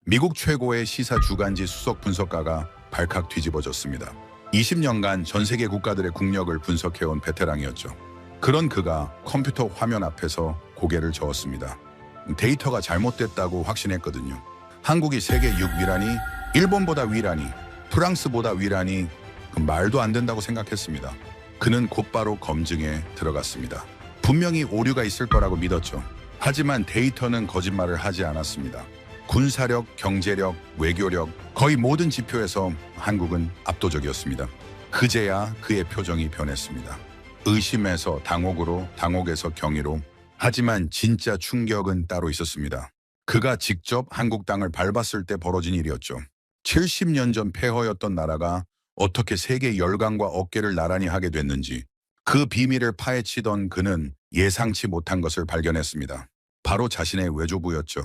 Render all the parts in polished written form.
미국 최고의 시사 주간지 수석 분석가가 발칵 뒤집어졌습니다. 20년간 전 세계 국가들의 국력을 분석해온 베테랑이었죠. 그런 그가 컴퓨터 화면 앞에서 고개를 저었습니다. 데이터가 잘못됐다고 확신했거든요. 한국이 세계 6위라니, 일본보다 위라니, 프랑스보다 위라니 말도 안 된다고 생각했습니다. 그는 곧바로 검증에 들어갔습니다. 분명히 오류가 있을 거라고 믿었죠. 하지만 데이터는 거짓말을 하지 않았습니다. 군사력, 경제력, 외교력, 거의 모든 지표에서 한국은 압도적이었습니다. 그제야 그의 표정이 변했습니다. 의심에서 당혹으로, 당혹에서 경이로. 하지만 진짜 충격은 따로 있었습니다. 그가 직접 한국 땅을 밟았을 때 벌어진 일이었죠. 70년 전 폐허였던 나라가 어떻게 세계 열강과 어깨를 나란히 하게 됐는지, 그 비밀을 파헤치던 그는 예상치 못한 것을 발견했습니다. 바로 자신의 외조부였죠.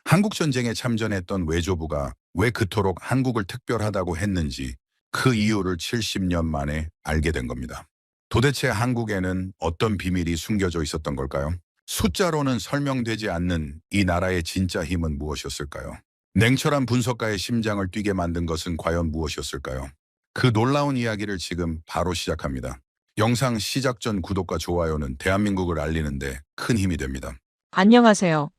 한국전쟁에 참전했던 외조부가 왜 그토록 한국을 특별하다고 했는지, 그 이유를 70년 만에 알게 된 겁니다. 도대체 한국에는 어떤 비밀이 숨겨져 있었던 걸까요? 숫자로는 설명되지 않는 이 나라의 진짜 힘은 무엇이었을까요? 냉철한 분석가의 심장을 뛰게 만든 것은 과연 무엇이었을까요? 그 놀라운 이야기를 지금 바로 시작합니다. 영상 시작 전 구독과 좋아요는 대한민국을 알리는데 큰 힘이 됩니다. 안녕하세요.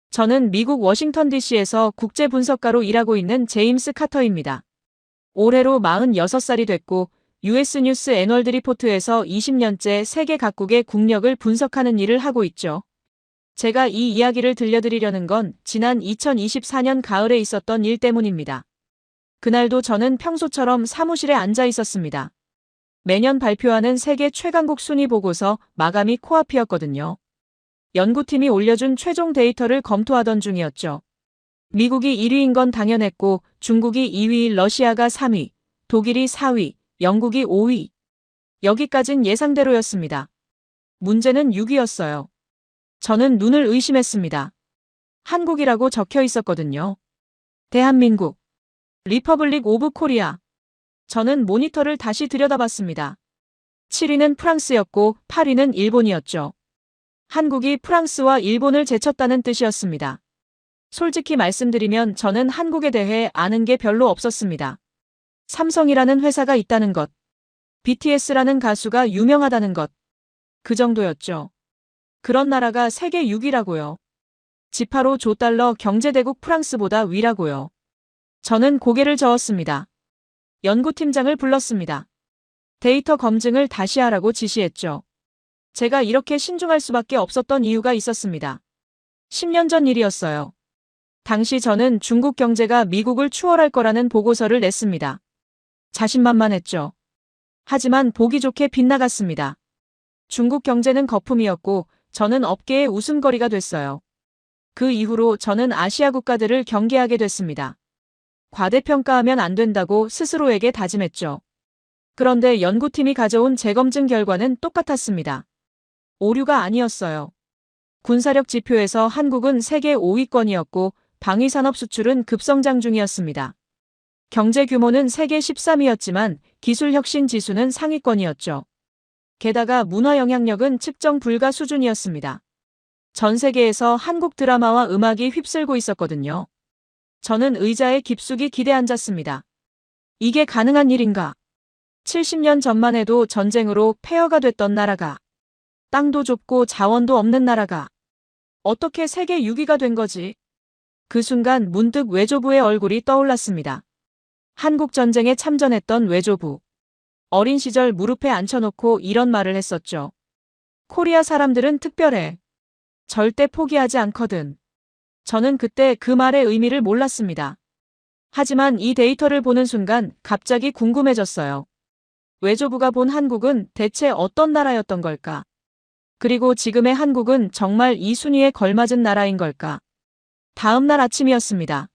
저는 미국 워싱턴 DC에서 국제 분석가로 일하고 있는 제임스 카터입니다. 올해로 46살이 됐고 US 뉴스 애널드 리포트에서 20년째 세계 각국의 국력을 분석하는 일을 하고 있죠. 제가 이 이야기를 들려드리려는 건 지난 2024년 가을에 있었던 일 때문입니다. 그날도 저는 평소처럼 사무실에 앉아 있었습니다. 매년 발표하는 세계 최강국 순위 보고서 마감이 코앞이었거든요. 연구팀이 올려준 최종 데이터를 검토하던 중이었죠. 미국이 1위인 건 당연했고 중국이 2위, 러시아가 3위, 독일이 4위, 영국이 5위. 여기까진 예상대로였습니다. 문제는 6위였어요. 저는 눈을 의심했습니다. 한국이라고 적혀 있었거든요. 대한민국, 리퍼블릭 오브 코리아. 저는 모니터를 다시 들여다봤습니다. 7위는 프랑스였고 8위는 일본이었죠. 한국이 프랑스와 일본을 제쳤다는 뜻이었습니다. 솔직히 말씀드리면 저는 한국에 대해 아는 게 별로 없었습니다. 삼성이라는 회사가 있다는 것, BTS라는 가수가 유명하다는 것, 그 정도였죠. 그런 나라가 세계 6위라고요. 지파로 조달러 경제대국 프랑스보다 위라고요. 저는 고개를 저었습니다. 연구팀장을 불렀습니다. 데이터 검증을 다시 하라고 지시했죠. 제가 이렇게 신중할 수밖에 없었던 이유가 있었습니다. 10년 전 일이었어요. 당시 저는 중국 경제가 미국을 추월할 거라는 보고서를 냈습니다. 자신만만했죠. 하지만 보기 좋게 빗나갔습니다. 중국 경제는 거품이었고 저는 업계의 웃음거리가 됐어요. 그 이후로 저는 아시아 국가들을 경계하게 됐습니다. 과대평가하면 안 된다고 스스로에게 다짐했죠. 그런데 연구팀이 가져온 재검증 결과는 똑같았습니다. 오류가 아니었어요. 군사력 지표에서 한국은 세계 5위권이었고 방위산업 수출은 급성장 중이었습니다. 경제 규모는 세계 13위였지만 기술 혁신 지수는 상위권이었죠. 게다가 문화 영향력은 측정 불가 수준이었습니다. 전 세계에서 한국 드라마와 음악이 휩쓸고 있었거든요. 저는 의자에 깊숙이 기대 앉았습니다. 이게 가능한 일인가? 70년 전만 해도 전쟁으로 폐허가 됐던 나라가, 땅도 좁고 자원도 없는 나라가 어떻게 세계 6위가 된 거지? 그 순간 문득 외조부의 얼굴이 떠올랐습니다. 한국 전쟁에 참전했던 외조부. 어린 시절 무릎에 앉혀놓고 이런 말을 했었죠. 코리아 사람들은 특별해. 절대 포기하지 않거든. 저는 그때 그 말의 의미를 몰랐습니다. 하지만 이 데이터를 보는 순간 갑자기 궁금해졌어요. 외조부가 본 한국은 대체 어떤 나라였던 걸까? 그리고 지금의 한국은 정말 이 순위에 걸맞은 나라인 걸까? 다음 날 아침이었습니다.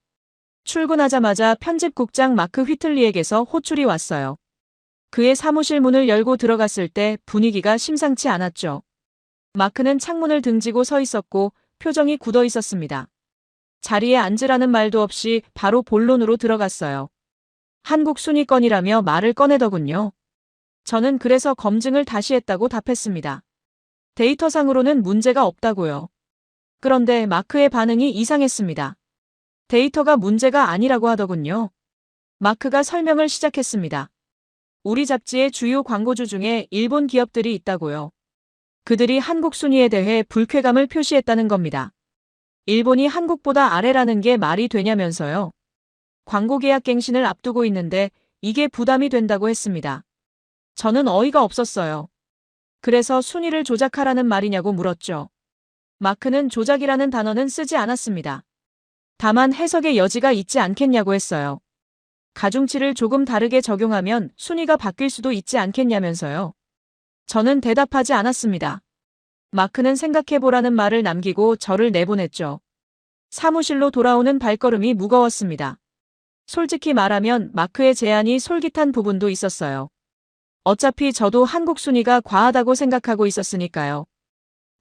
출근하자마자 편집국장 마크 휘틀리에게서 호출이 왔어요. 그의 사무실 문을 열고 들어갔을 때 분위기가 심상치 않았죠. 마크는 창문을 등지고 서 있었고 표정이 굳어 있었습니다. 자리에 앉으라는 말도 없이 바로 본론으로 들어갔어요. 한국 순위권이라며 말을 꺼내더군요. 저는 그래서 검증을 다시 했다고 답했습니다. 데이터상으로는 문제가 없다고요. 그런데 마크의 반응이 이상했습니다. 데이터가 문제가 아니라고 하더군요. 마크가 설명을 시작했습니다. 우리 잡지의 주요 광고주 중에 일본 기업들이 있다고요. 그들이 한국 순위에 대해 불쾌감을 표시했다는 겁니다. 일본이 한국보다 아래라는 게 말이 되냐면서요. 광고 계약 갱신을 앞두고 있는데 이게 부담이 된다고 했습니다. 저는 어이가 없었어요. 그래서 순위를 조작하라는 말이냐고 물었죠. 마크는 조작이라는 단어는 쓰지 않았습니다. 다만 해석의 여지가 있지 않겠냐고 했어요. 가중치를 조금 다르게 적용하면 순위가 바뀔 수도 있지 않겠냐면서요. 저는 대답하지 않았습니다. 마크는 생각해보라는 말을 남기고 저를 내보냈죠. 사무실로 돌아오는 발걸음이 무거웠습니다. 솔직히 말하면 마크의 제안이 솔깃한 부분도 있었어요. 어차피 저도 한국 순위가 과하다고 생각하고 있었으니까요.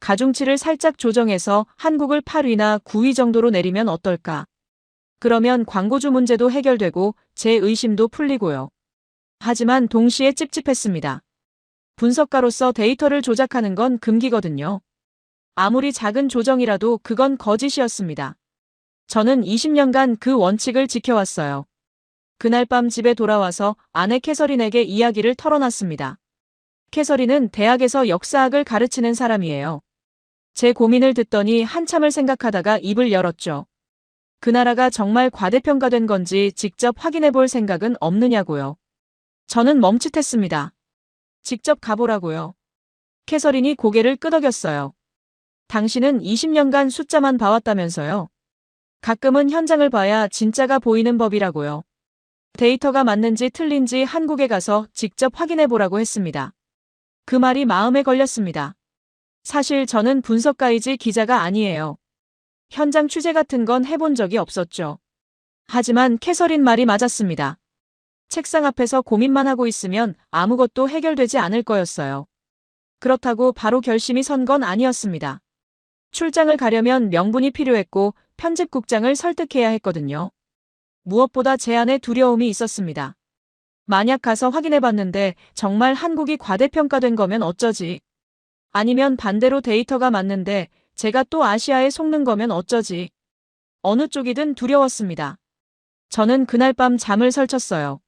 가중치를 살짝 조정해서 한국을 8위나 9위 정도로 내리면 어떨까? 그러면 광고주 문제도 해결되고 제 의심도 풀리고요. 하지만 동시에 찝찝했습니다. 분석가로서 데이터를 조작하는 건 금기거든요. 아무리 작은 조정이라도 그건 거짓이었습니다. 저는 20년간 그 원칙을 지켜왔어요. 그날 밤 집에 돌아와서 아내 캐서린에게 이야기를 털어놨습니다. 캐서린은 대학에서 역사학을 가르치는 사람이에요. 제 고민을 듣더니 한참을 생각하다가 입을 열었죠. 그 나라가 정말 과대평가된 건지 직접 확인해 볼 생각은 없느냐고요. 저는 멈칫했습니다. 직접 가보라고요. 캐서린이 고개를 끄덕였어요. 당신은 20년간 숫자만 봐왔다면서요. 가끔은 현장을 봐야 진짜가 보이는 법이라고요. 데이터가 맞는지 틀린지 한국에 가서 직접 확인해 보라고 했습니다. 그 말이 마음에 걸렸습니다. 사실 저는 분석가이지 기자가 아니에요. 현장 취재 같은 건 해본 적이 없었죠. 하지만 캐서린 말이 맞았습니다. 책상 앞에서 고민만 하고 있으면 아무것도 해결되지 않을 거였어요. 그렇다고 바로 결심이 선 건 아니었습니다. 출장을 가려면 명분이 필요했고 편집국장을 설득해야 했거든요. 무엇보다 제 안에 두려움이 있었습니다. 만약 가서 확인해봤는데 정말 한국이 과대평가된 거면 어쩌지? 아니면 반대로 데이터가 맞는데 제가 또 아시아에 속는 거면 어쩌지? 어느 쪽이든 두려웠습니다. 저는 그날 밤 잠을 설쳤어요.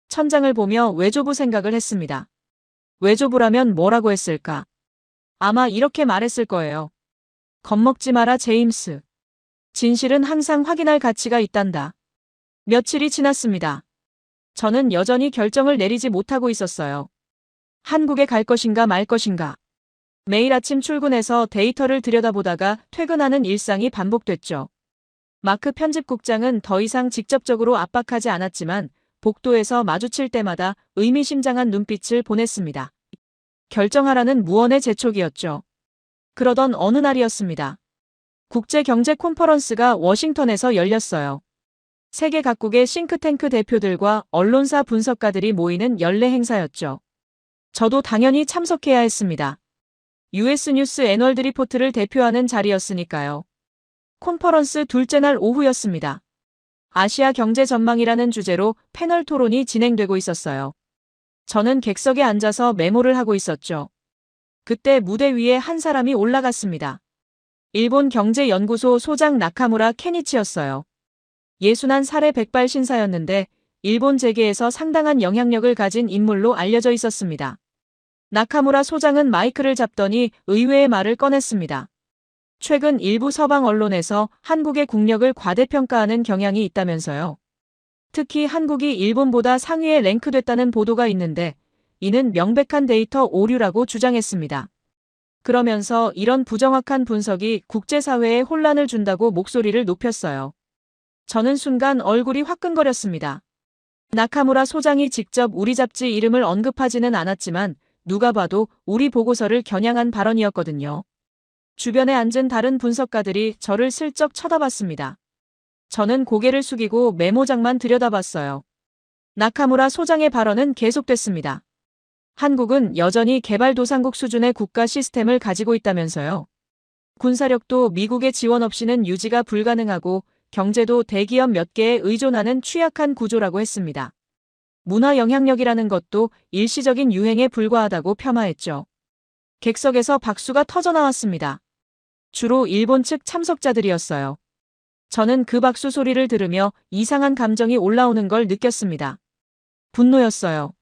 천장을 보며 외조부 생각을 했습니다. 외조부라면 뭐라고 했을까? 아마 이렇게 말했을 거예요. 겁먹지 마라 제임스. 진실은 항상 확인할 가치가 있단다. 며칠이 지났습니다. 저는 여전히 결정을 내리지 못하고 있었어요. 한국에 갈 것인가 말 것인가. 매일 아침 출근해서 데이터를 들여다보다가 퇴근하는 일상이 반복됐죠. 마크 편집국장은 더 이상 직접적으로 압박하지 않았지만 복도에서 마주칠 때마다 의미심장한 눈빛을 보냈습니다. 결정하라는 무언의 재촉이었죠. 그러던 어느 날이었습니다. 국제경제 콘퍼런스가 워싱턴에서 열렸어요. 세계 각국의 싱크탱크 대표들과 언론사 분석가들이 모이는 연례 행사였죠. 저도 당연히 참석해야 했습니다. US 뉴스 애널드 리포트를 대표하는 자리였으니까요. 콘퍼런스 둘째 날 오후였습니다. 아시아 경제 전망이라는 주제로 패널 토론이 진행되고 있었어요. 저는 객석에 앉아서 메모를 하고 있었죠. 그때 무대 위에 한 사람이 올라갔습니다. 일본 경제연구소 소장 나카무라 케니치였어요. 61살의 백발 신사였는데 일본 재계에서 상당한 영향력을 가진 인물로 알려져 있었습니다. 나카무라 소장은 마이크를 잡더니 의외의 말을 꺼냈습니다. 최근 일부 서방 언론에서 한국의 국력을 과대평가하는 경향이 있다면서요. 특히 한국이 일본보다 상위에 랭크됐다는 보도가 있는데 이는 명백한 데이터 오류라고 주장했습니다. 그러면서 이런 부정확한 분석이 국제사회에 혼란을 준다고 목소리를 높였어요. 저는 순간 얼굴이 화끈거렸습니다. 나카무라 소장이 직접 우리 잡지 이름을 언급하지는 않았지만 누가 봐도 우리 보고서를 겨냥한 발언이었거든요. 주변에 앉은 다른 분석가들이 저를 슬쩍 쳐다봤습니다. 저는 고개를 숙이고 메모장만 들여다봤어요. 나카무라 소장의 발언은 계속됐습니다. 한국은 여전히 개발도상국 수준의 국가 시스템을 가지고 있다면서요. 군사력도 미국의 지원 없이는 유지가 불가능하고 경제도 대기업 몇 개에 의존하는 취약한 구조라고 했습니다. 문화 영향력이라는 것도 일시적인 유행에 불과하다고 폄하했죠. 객석에서 박수가 터져나왔습니다. 주로 일본 측 참석자들이었어요. 저는 그 박수 소리를 들으며 이상한 감정이 올라오는 걸 느꼈습니다. 분노였어요.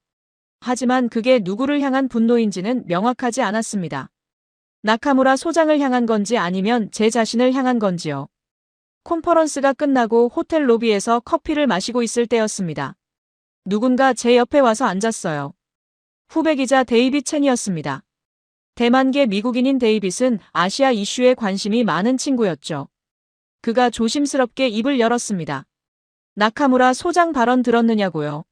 하지만 그게 누구를 향한 분노인지는 명확하지 않았습니다. 나카무라 소장을 향한 건지 아니면 제 자신을 향한 건지요. 콘퍼런스가 끝나고 호텔 로비에서 커피를 마시고 있을 때였습니다. 누군가 제 옆에 와서 앉았어요. 후배 기자 데이빗 첸이었습니다. 대만계 미국인인 데이빗은 아시아 이슈에 관심이 많은 친구였죠. 그가 조심스럽게 입을 열었습니다. 나카무라 소장 발언 들었느냐고요.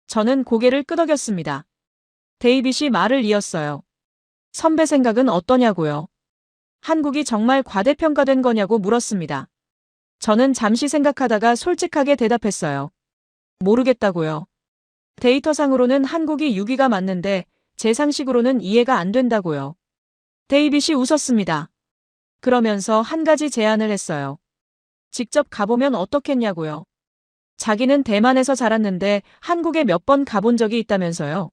저는 고개를 끄덕였습니다. 데이빗이 말을 이었어요. 선배 생각은 어떠냐고요. 한국이 정말 과대평가된 거냐고 물었습니다. 저는 잠시 생각하다가 솔직하게 대답했어요. 모르겠다고요. 데이터상으로는 한국이 6위가 맞는데 제 상식으로는 이해가 안 된다고요. 데이빗이 웃었습니다. 그러면서 한 가지 제안을 했어요. 직접 가보면 어떻겠냐고요. 자기는 대만에서 자랐는데 한국에 몇 번 가본 적이 있다면서요.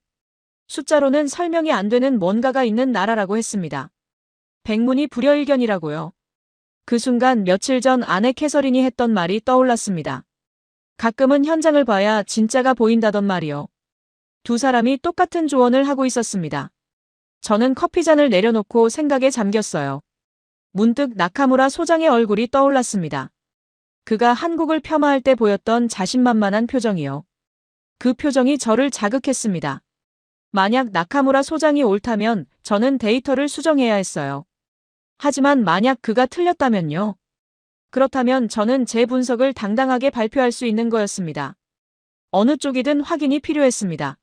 숫자로는 설명이 안 되는 뭔가가 있는 나라라고 했습니다. 백문이 불여일견이라고요. 그 순간 며칠 전 아내 캐서린이 했던 말이 떠올랐습니다. 가끔은 현장을 봐야 진짜가 보인다던 말이요. 두 사람이 똑같은 조언을 하고 있었습니다. 저는 커피잔을 내려놓고 생각에 잠겼어요. 문득 나카무라 소장의 얼굴이 떠올랐습니다. 그가 한국을 폄하할 때 보였던 자신만만한 표정이요. 그 표정이 저를 자극했습니다. 만약 나카무라 소장이 옳다면 저는 데이터를 수정해야 했어요. 하지만 만약 그가 틀렸다면요. 그렇다면 저는 제 분석을 당당하게 발표할 수 있는 거였습니다. 어느 쪽이든 확인이 필요했습니다.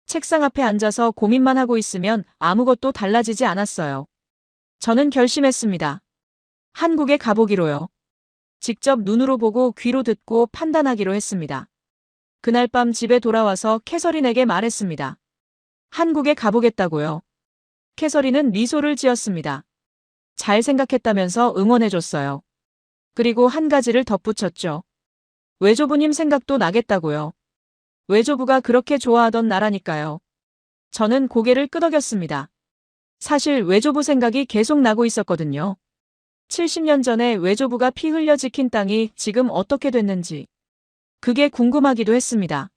책상 앞에 앉아서 고민만 하고 있으면 아무것도 달라지지 않았어요. 저는 결심했습니다. 한국에 가보기로요. 직접 눈으로 보고 귀로 듣고 판단하기로 했습니다. 그날 밤 집에 돌아와서 캐서린에게 말했습니다. 한국에 가보겠다고요. 캐서린은 미소를 지었습니다. 잘 생각했다면서 응원해줬어요. 그리고 한 가지를 덧붙였죠. 외조부님 생각도 나겠다고요. 외조부가 그렇게 좋아하던 나라니까요. 저는 고개를 끄덕였습니다. 사실 외조부 생각이 계속 나고 있었거든요. 70년 전에 외조부가 피 흘려 지킨 땅이 지금 어떻게 됐는지. 그게 궁금하기도 했습니다.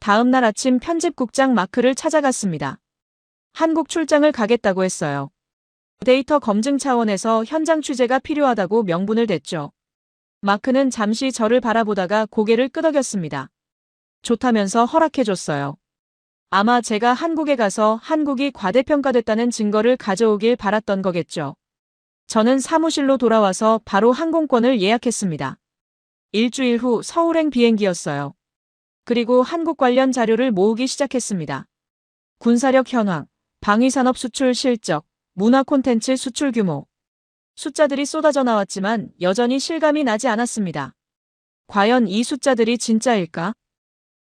다음 날 아침 편집국장 마크를 찾아갔습니다. 한국 출장을 가겠다고 했어요. 데이터 검증 차원에서 현장 취재가 필요하다고 명분을 댔죠. 마크는 잠시 저를 바라보다가 고개를 끄덕였습니다. 좋다면서 허락해줬어요. 아마 제가 한국에 가서 한국이 과대평가됐다는 증거를 가져오길 바랐던 거겠죠. 저는 사무실로 돌아와서 바로 항공권을 예약했습니다. 일주일 후 서울행 비행기였어요. 그리고 한국 관련 자료를 모으기 시작했습니다. 군사력 현황, 방위산업 수출 실적, 문화 콘텐츠 수출 규모. 숫자들이 쏟아져 나왔지만 여전히 실감이 나지 않았습니다. 과연 이 숫자들이 진짜일까?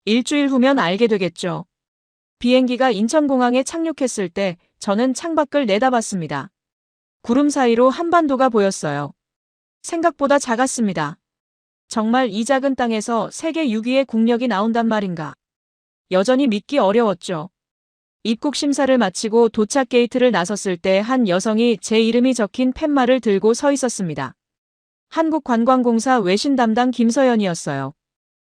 일주일 후면 알게 되겠죠. 비행기가 인천공항에 착륙했을 때 저는 창밖을 내다봤습니다. 구름 사이로 한반도가 보였어요. 생각보다 작았습니다. 정말 이 작은 땅에서 세계 6위의 국력이 나온단 말인가. 여전히 믿기 어려웠죠. 입국 심사를 마치고 도착 게이트를 나섰을 때 한 여성이 제 이름이 적힌 팻말을 들고 서 있었습니다. 한국관광공사 외신 담당 김서연이었어요.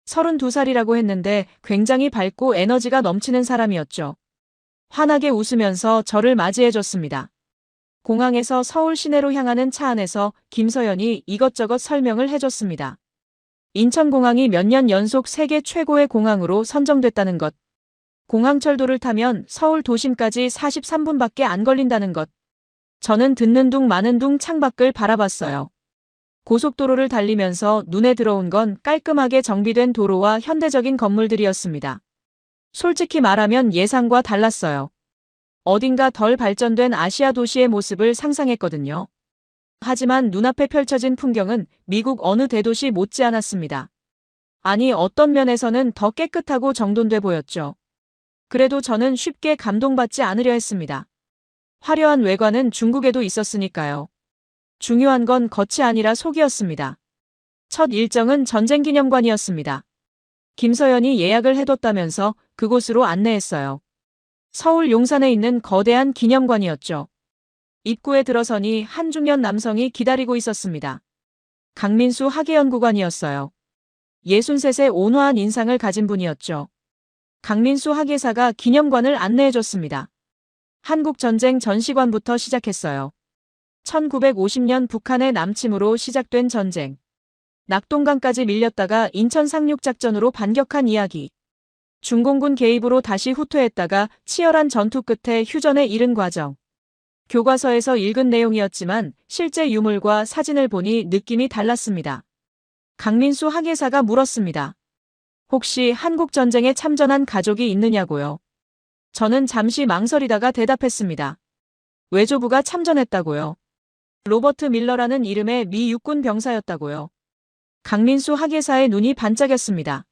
32살이라고 했는데 굉장히 밝고 에너지가 넘치는 사람이었죠. 환하게 웃으면서 저를 맞이해줬습니다. 공항에서 서울 시내로 향하는 차 안에서 김서연이 이것저것 설명을 해줬습니다. 인천공항이 몇 년 연속 세계 최고의 공항으로 선정됐다는 것. 공항철도를 타면 서울 도심까지 43분밖에 안 걸린다는 것. 저는 듣는 둥 마는 둥 창밖을 바라봤어요. 고속도로를 달리면서 눈에 들어온 건 깔끔하게 정비된 도로와 현대적인 건물들이었습니다. 솔직히 말하면 예상과 달랐어요. 어딘가 덜 발전된 아시아 도시의 모습을 상상했거든요. 하지만 눈앞에 펼쳐진 풍경은 미국 어느 대도시 못지않았습니다. 아니, 어떤 면에서는 더 깨끗하고 정돈돼 보였죠. 그래도 저는 쉽게 감동받지 않으려 했습니다. 화려한 외관은 중국에도 있었으니까요. 중요한 건 겉이 아니라 속이었습니다. 첫 일정은 전쟁기념관이었습니다. 김서연이 예약을 해뒀다면서 그곳으로 안내했어요. 서울 용산에 있는 거대한 기념관이었죠. 입구에 들어서니 한 중년 남성이 기다리고 있었습니다. 강민수 학예연구관이었어요. 63세 온화한 인상을 가진 분이었죠. 강민수 학예사가 기념관을 안내해줬습니다. 한국전쟁 전시관부터 시작했어요. 1950년 북한의 남침으로 시작된 전쟁. 낙동강까지 밀렸다가 인천 상륙작전으로 반격한 이야기. 중공군 개입으로 다시 후퇴했다가 치열한 전투 끝에 휴전에 이른 과정. 교과서에서 읽은 내용이었지만 실제 유물과 사진을 보니 느낌이 달랐습니다. 강민수 학예사가 물었습니다. 혹시 한국전쟁에 참전한 가족이 있느냐고요? 저는 잠시 망설이다가 대답했습니다. 외조부가 참전했다고요. 로버트 밀러라는 이름의 미 육군 병사였다고요. 강민수 학예사의 눈이 반짝였습니다.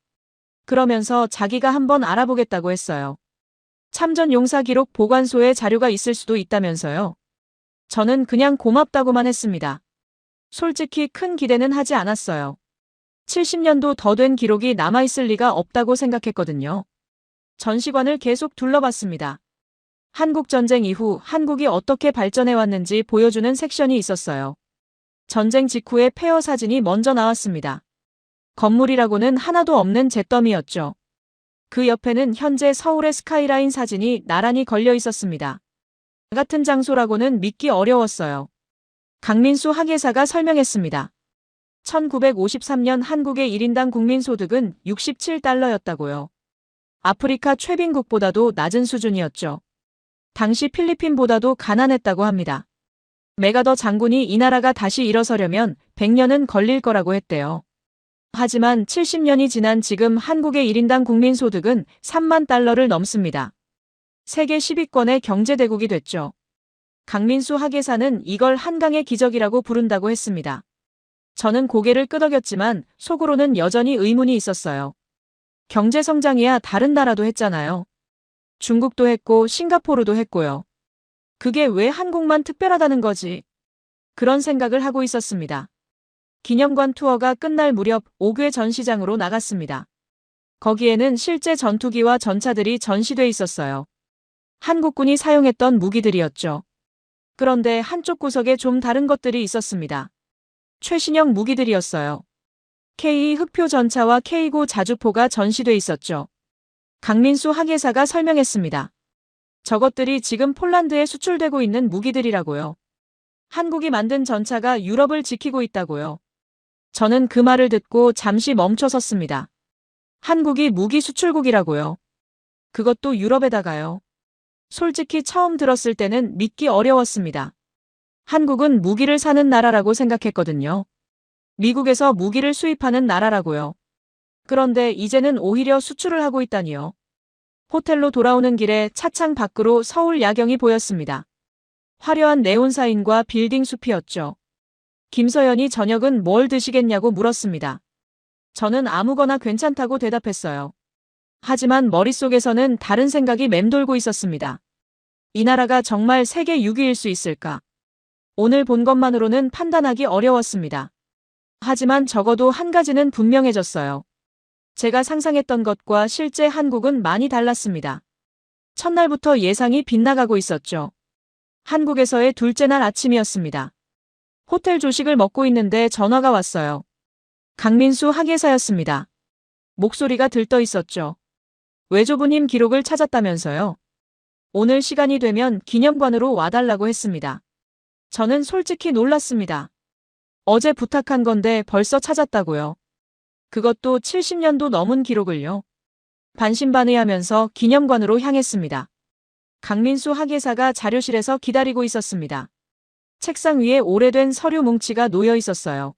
그러면서 자기가 한번 알아보겠다고 했어요. 참전 용사 기록 보관소에 자료가 있을 수도 있다면서요. 저는 그냥 고맙다고만 했습니다. 솔직히 큰 기대는 하지 않았어요. 70년도 더 된 기록이 남아있을 리가 없다고 생각했거든요. 전시관을 계속 둘러봤습니다. 한국전쟁 이후 한국이 어떻게 발전해왔는지 보여주는 섹션이 있었어요. 전쟁 직후의 폐허 사진이 먼저 나왔습니다. 건물이라고는 하나도 없는 잿더미였죠. 그 옆에는 현재 서울의 스카이라인 사진이 나란히 걸려 있었습니다. 같은 장소라고는 믿기 어려웠어요. 강민수 학예사가 설명했습니다. 1953년 한국의 1인당 국민소득은 67달러였다고요. 아프리카 최빈국보다도 낮은 수준이었죠. 당시 필리핀보다도 가난했다고 합니다. 메가더 장군이 이 나라가 다시 일어서려면 100년은 걸릴 거라고 했대요. 하지만 70년이 지난 지금 한국의 1인당 국민소득은 3만 달러를 넘습니다. 세계 10위권의 경제대국이 됐죠. 강민수 학예사는 이걸 한강의 기적이라고 부른다고 했습니다. 저는 고개를 끄덕였지만 속으로는 여전히 의문이 있었어요. 경제성장이야 다른 나라도 했잖아요. 중국도 했고 싱가포르도 했고요. 그게 왜 한국만 특별하다는 거지? 그런 생각을 하고 있었습니다. 기념관 투어가 끝날 무렵 옥외 전시장으로 나갔습니다. 거기에는 실제 전투기와 전차들이 전시돼 있었어요. 한국군이 사용했던 무기들이었죠. 그런데 한쪽 구석에 좀 다른 것들이 있었습니다. 최신형 무기들이었어요. K2 흑표 전차와 K9 자주포가 전시돼 있었죠. 강민수 학예사가 설명했습니다. 저것들이 지금 폴란드에 수출되고 있는 무기들이라고요. 한국이 만든 전차가 유럽을 지키고 있다고요. 저는 그 말을 듣고 잠시 멈춰 섰습니다. 한국이 무기 수출국이라고요. 그것도 유럽에다가요. 솔직히 처음 들었을 때는 믿기 어려웠습니다. 한국은 무기를 사는 나라라고 생각했거든요. 미국에서 무기를 수입하는 나라라고요. 그런데 이제는 오히려 수출을 하고 있다니요. 호텔로 돌아오는 길에 차창 밖으로 서울 야경이 보였습니다. 화려한 네온사인과 빌딩 숲이었죠. 김서연이 저녁은 뭘 드시겠냐고 물었습니다. 저는 아무거나 괜찮다고 대답했어요. 하지만 머릿속에서는 다른 생각이 맴돌고 있었습니다. 이 나라가 정말 세계 6위일 수 있을까? 오늘 본 것만으로는 판단하기 어려웠습니다. 하지만 적어도 한 가지는 분명해졌어요. 제가 상상했던 것과 실제 한국은 많이 달랐습니다. 첫날부터 예상이 빗나가고 있었죠. 한국에서의 둘째 날 아침이었습니다. 호텔 조식을 먹고 있는데 전화가 왔어요. 강민수 학예사였습니다. 목소리가 들떠 있었죠. 외조부님 기록을 찾았다면서요. 오늘 시간이 되면 기념관으로 와달라고 했습니다. 저는 솔직히 놀랐습니다. 어제 부탁한 건데 벌써 찾았다고요. 그것도 70년도 넘은 기록을요. 반신반의하면서 기념관으로 향했습니다. 강민수 학예사가 자료실에서 기다리고 있었습니다. 책상 위에 오래된 서류 뭉치가 놓여 있었어요.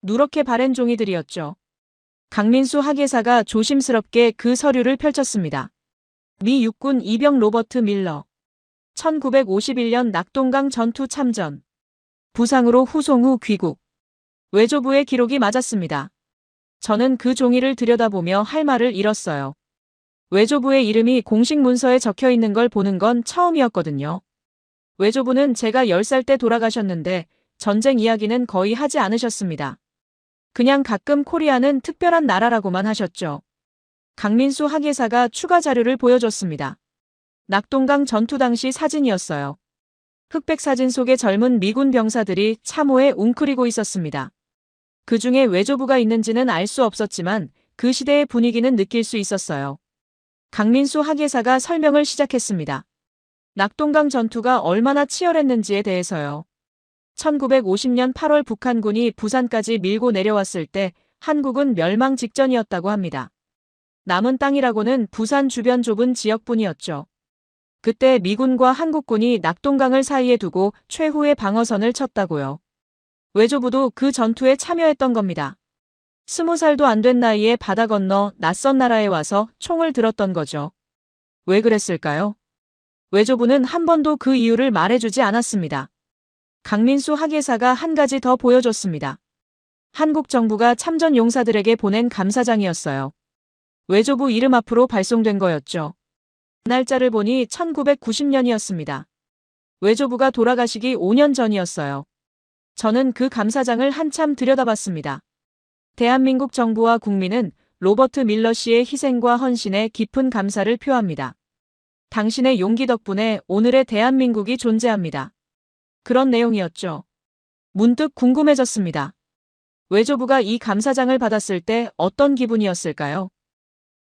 누렇게 바랜 종이들이었죠. 강민수 학예사가 조심스럽게 그 서류를 펼쳤습니다. 미 육군 이병 로버트 밀러. 1951년 낙동강 전투 참전. 부상으로 후송 후 귀국. 외조부의 기록이 맞았습니다. 저는 그 종이를 들여다보며 할 말을 잃었어요. 외조부의 이름이 공식 문서에 적혀 있는 걸 보는 건 처음이었거든요. 외조부는 제가 10살 때 돌아가셨는데 전쟁 이야기는 거의 하지 않으셨습니다. 그냥 가끔 코리아는 특별한 나라라고만 하셨죠. 강민수 학예사가 추가 자료를 보여줬습니다. 낙동강 전투 당시 사진이었어요. 흑백 사진 속에 젊은 미군 병사들이 참호에 웅크리고 있었습니다. 그 중에 외조부가 있는지는 알 수 없었지만 그 시대의 분위기는 느낄 수 있었어요. 강민수 학예사가 설명을 시작했습니다. 낙동강 전투가 얼마나 치열했는지에 대해서요. 1950년 8월 북한군이 부산까지 밀고 내려왔을 때 한국은 멸망 직전이었다고 합니다. 남은 땅이라고는 부산 주변 좁은 지역뿐이었죠. 그때 미군과 한국군이 낙동강을 사이에 두고 최후의 방어선을 쳤다고요. 외조부도 그 전투에 참여했던 겁니다. 20살도 안 된 나이에 바다 건너 낯선 나라에 와서 총을 들었던 거죠. 왜 그랬을까요? 외조부는 한 번도 그 이유를 말해주지 않았습니다. 강민수 학예사가 한 가지 더 보여줬습니다. 한국 정부가 참전 용사들에게 보낸 감사장이었어요. 외조부 이름 앞으로 발송된 거였죠. 날짜를 보니 1990년이었습니다. 외조부가 돌아가시기 5년 전이었어요. 저는 그 감사장을 한참 들여다봤습니다. 대한민국 정부와 국민은 로버트 밀러 씨의 희생과 헌신에 깊은 감사를 표합니다. 당신의 용기 덕분에 오늘의 대한민국이 존재합니다. 그런 내용이었죠. 문득 궁금해졌습니다. 외조부가 이 감사장을 받았을 때 어떤 기분이었을까요?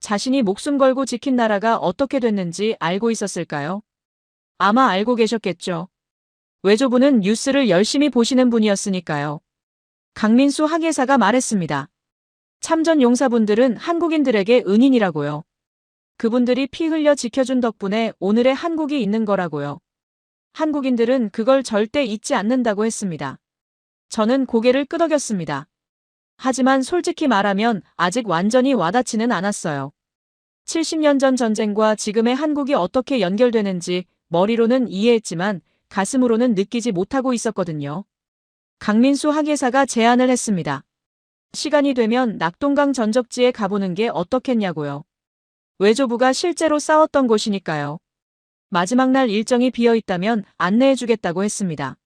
자신이 목숨 걸고 지킨 나라가 어떻게 됐는지 알고 있었을까요? 아마 알고 계셨겠죠. 외조부는 뉴스를 열심히 보시는 분이었으니까요. 강민수 학예사가 말했습니다. 참전 용사분들은 한국인들에게 은인이라고요. 그분들이 피 흘려 지켜준 덕분에 오늘의 한국이 있는 거라고요. 한국인들은 그걸 절대 잊지 않는다고 했습니다. 저는 고개를 끄덕였습니다. 하지만 솔직히 말하면 아직 완전히 와닿지는 않았어요. 70년 전 전쟁과 지금의 한국이 어떻게 연결되는지 머리로는 이해했지만 가슴으로는 느끼지 못하고 있었거든요. 강민수 학예사가 제안을 했습니다. 시간이 되면 낙동강 전적지에 가보는 게 어떻겠냐고요. 외조부가 실제로 싸웠던 곳이니까요. 마지막 날 일정이 비어 있다면 안내해주겠다고 했습니다.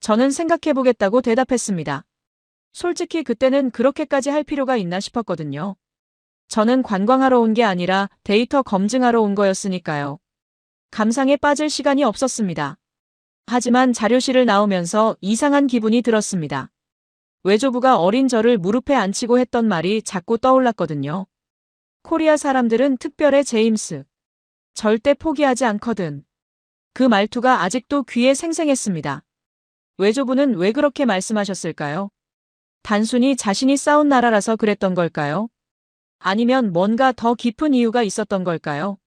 저는 생각해보겠다고 대답했습니다. 솔직히 그때는 그렇게까지 할 필요가 있나 싶었거든요. 저는 관광하러 온 게 아니라 데이터 검증하러 온 거였으니까요. 감상에 빠질 시간이 없었습니다. 하지만 자료실을 나오면서 이상한 기분이 들었습니다. 외조부가 어린 저를 무릎에 앉히고 했던 말이 자꾸 떠올랐거든요. 코리아 사람들은 특별해 제임스. 절대 포기하지 않거든. 그 말투가 아직도 귀에 생생했습니다. 외조부는 왜 그렇게 말씀하셨을까요? 단순히 자신이 싸운 나라라서 그랬던 걸까요? 아니면 뭔가 더 깊은 이유가 있었던 걸까요?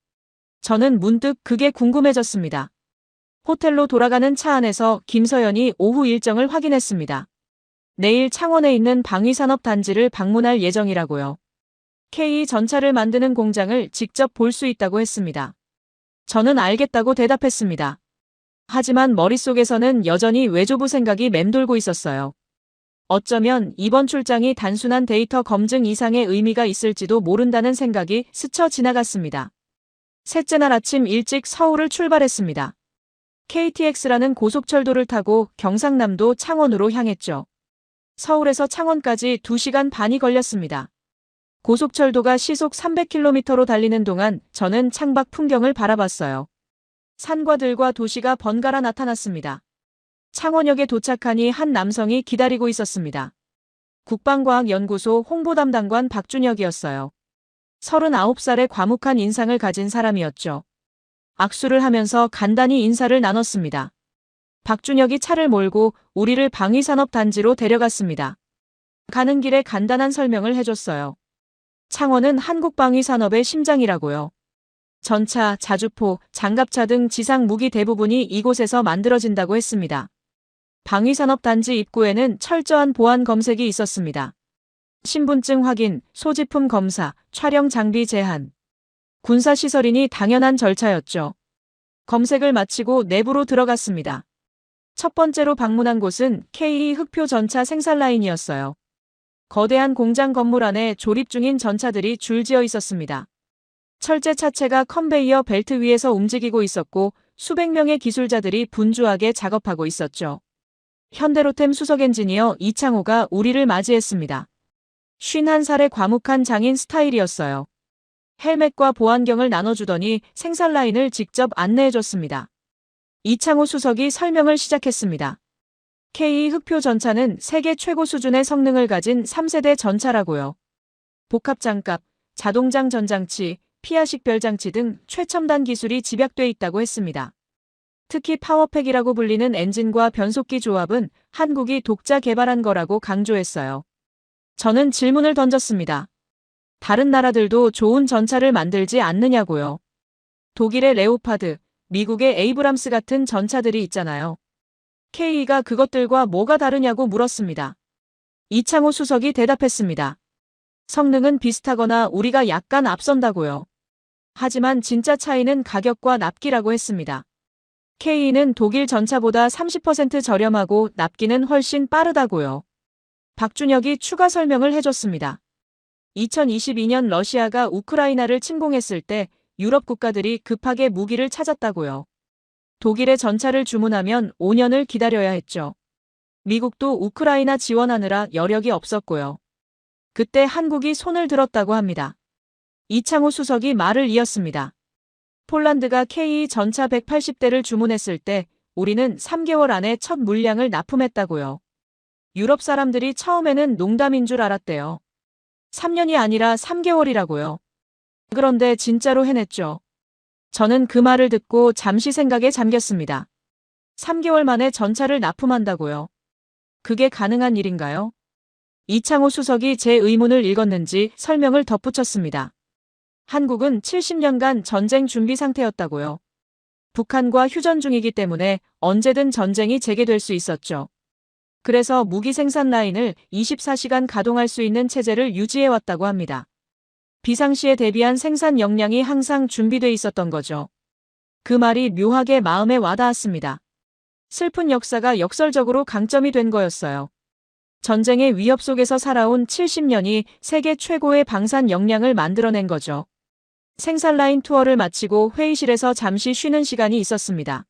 저는 문득 그게 궁금해졌습니다. 호텔로 돌아가는 차 안에서 김서연이 오후 일정을 확인했습니다. 내일 창원에 있는 방위산업단지를 방문할 예정이라고요. K 전차를 만드는 공장을 직접 볼 수 있다고 했습니다. 저는 알겠다고 대답했습니다. 하지만 머릿속에서는 여전히 외조부 생각이 맴돌고 있었어요. 어쩌면 이번 출장이 단순한 데이터 검증 이상의 의미가 있을지도 모른다는 생각이 스쳐 지나갔습니다. 셋째 날 아침 일찍 서울을 출발했습니다. KTX라는 고속철도를 타고 경상남도 창원으로 향했죠. 서울에서 창원까지 2시간 반이 걸렸습니다. 고속철도가 시속 300km로 달리는 동안 저는 창밖 풍경을 바라봤어요. 산과 들과 도시가 번갈아 나타났습니다. 창원역에 도착하니 한 남성이 기다리고 있었습니다. 국방과학연구소 홍보담당관 박준혁이었어요. 39살의 과묵한 인상을 가진 사람이었죠. 악수를 하면서 간단히 인사를 나눴습니다. 박준혁이 차를 몰고 우리를 방위산업단지로 데려갔습니다. 가는 길에 간단한 설명을 해줬어요. 창원은 한국방위산업의 심장이라고요. 전차, 자주포, 장갑차 등 지상 무기 대부분이 이곳에서 만들어진다고 했습니다. 방위산업단지 입구에는 철저한 보안 검색이 있었습니다. 신분증 확인, 소지품 검사, 촬영 장비 제한. 군사시설이니 당연한 절차였죠. 검색을 마치고 내부로 들어갔습니다. 첫 번째로 방문한 곳은 K 흑표 전차 생산 라인이었어요. 거대한 공장 건물 안에 조립 중인 전차들이 줄지어 있었습니다. 철제 차체가 컨베이어 벨트 위에서 움직이고 있었고 수백 명의 기술자들이 분주하게 작업하고 있었죠. 현대로템 수석 엔지니어 이창호가 우리를 맞이했습니다. 51살의 과묵한 장인 스타일이었어요. 헬멧과 보안경을 나눠주더니 생산 라인을 직접 안내해줬습니다. 이창호 수석이 설명을 시작했습니다. K 흑표 전차는 세계 최고 수준의 성능을 가진 3세대 전차라고요. 복합장갑, 자동장 전장치, 피하식 별장치 등 최첨단 기술이 집약돼 있다고 했습니다. 특히 파워팩이라고 불리는 엔진과 변속기 조합은 한국이 독자 개발한 거라고 강조했어요. 저는 질문을 던졌습니다. 다른 나라들도 좋은 전차를 만들지 않느냐고요. 독일의 레오파드, 미국의 에이브람스 같은 전차들이 있잖아요. K가 그것들과 뭐가 다르냐고 물었습니다. 이창호 수석이 대답했습니다. 성능은 비슷하거나 우리가 약간 앞선다고요. 하지만 진짜 차이는 가격과 납기라고 했습니다. K는 독일 전차보다 30% 저렴하고 납기는 훨씬 빠르다고요. 박준혁이 추가 설명을 해줬습니다. 2022년 러시아가 우크라이나를 침공했을 때 유럽 국가들이 급하게 무기를 찾았다고요. 독일의 전차를 주문하면 5년을 기다려야 했죠. 미국도 우크라이나 지원하느라 여력이 없었고요. 그때 한국이 손을 들었다고 합니다. 이창호 수석이 말을 이었습니다. 폴란드가 K 전차 180대를 주문했을 때 우리는 3개월 안에 첫 물량을 납품했다고요. 유럽 사람들이 처음에는 농담인 줄 알았대요. 3년이 아니라 3개월이라고요. 그런데 진짜로 해냈죠. 저는 그 말을 듣고 잠시 생각에 잠겼습니다. 3개월 만에 전차를 납품한다고요. 그게 가능한 일인가요? 이창호 수석이 제 의문을 읽었는지 설명을 덧붙였습니다. 한국은 70년간 전쟁 준비 상태였다고요. 북한과 휴전 중이기 때문에 언제든 전쟁이 재개될 수 있었죠. 그래서 무기 생산 라인을 24시간 가동할 수 있는 체제를 유지해왔다고 합니다. 비상시에 대비한 생산 역량이 항상 준비돼 있었던 거죠. 그 말이 묘하게 마음에 와닿았습니다. 슬픈 역사가 역설적으로 강점이 된 거였어요. 전쟁의 위협 속에서 살아온 70년이 세계 최고의 방산 역량을 만들어낸 거죠. 생산 라인 투어를 마치고 회의실에서 잠시 쉬는 시간이 있었습니다.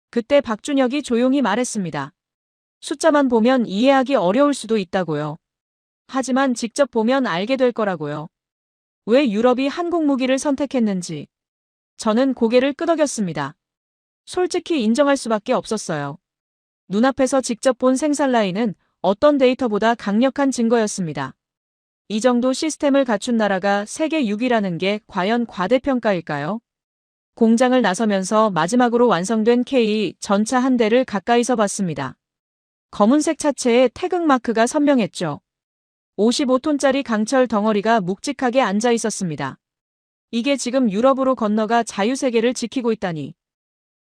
그때 박준혁이 조용히 말했습니다. 숫자만 보면 이해하기 어려울 수도 있다고요. 하지만 직접 보면 알게 될 거라고요. 왜 유럽이 한국 무기를 선택했는지. 저는 고개를 끄덕였습니다. 솔직히 인정할 수밖에 없었어요. 눈앞에서 직접 본 생산 라인은 어떤 데이터보다 강력한 증거였습니다. 이 정도 시스템을 갖춘 나라가 세계 6위라는 게 과연 과대평가일까요? 공장을 나서면서 마지막으로 완성된 K 전차 한 대를 가까이서 봤습니다. 검은색 차체에 태극 마크가 선명했죠. 55톤짜리 강철 덩어리가 묵직하게 앉아 있었습니다. 이게 지금 유럽으로 건너가 자유세계를 지키고 있다니.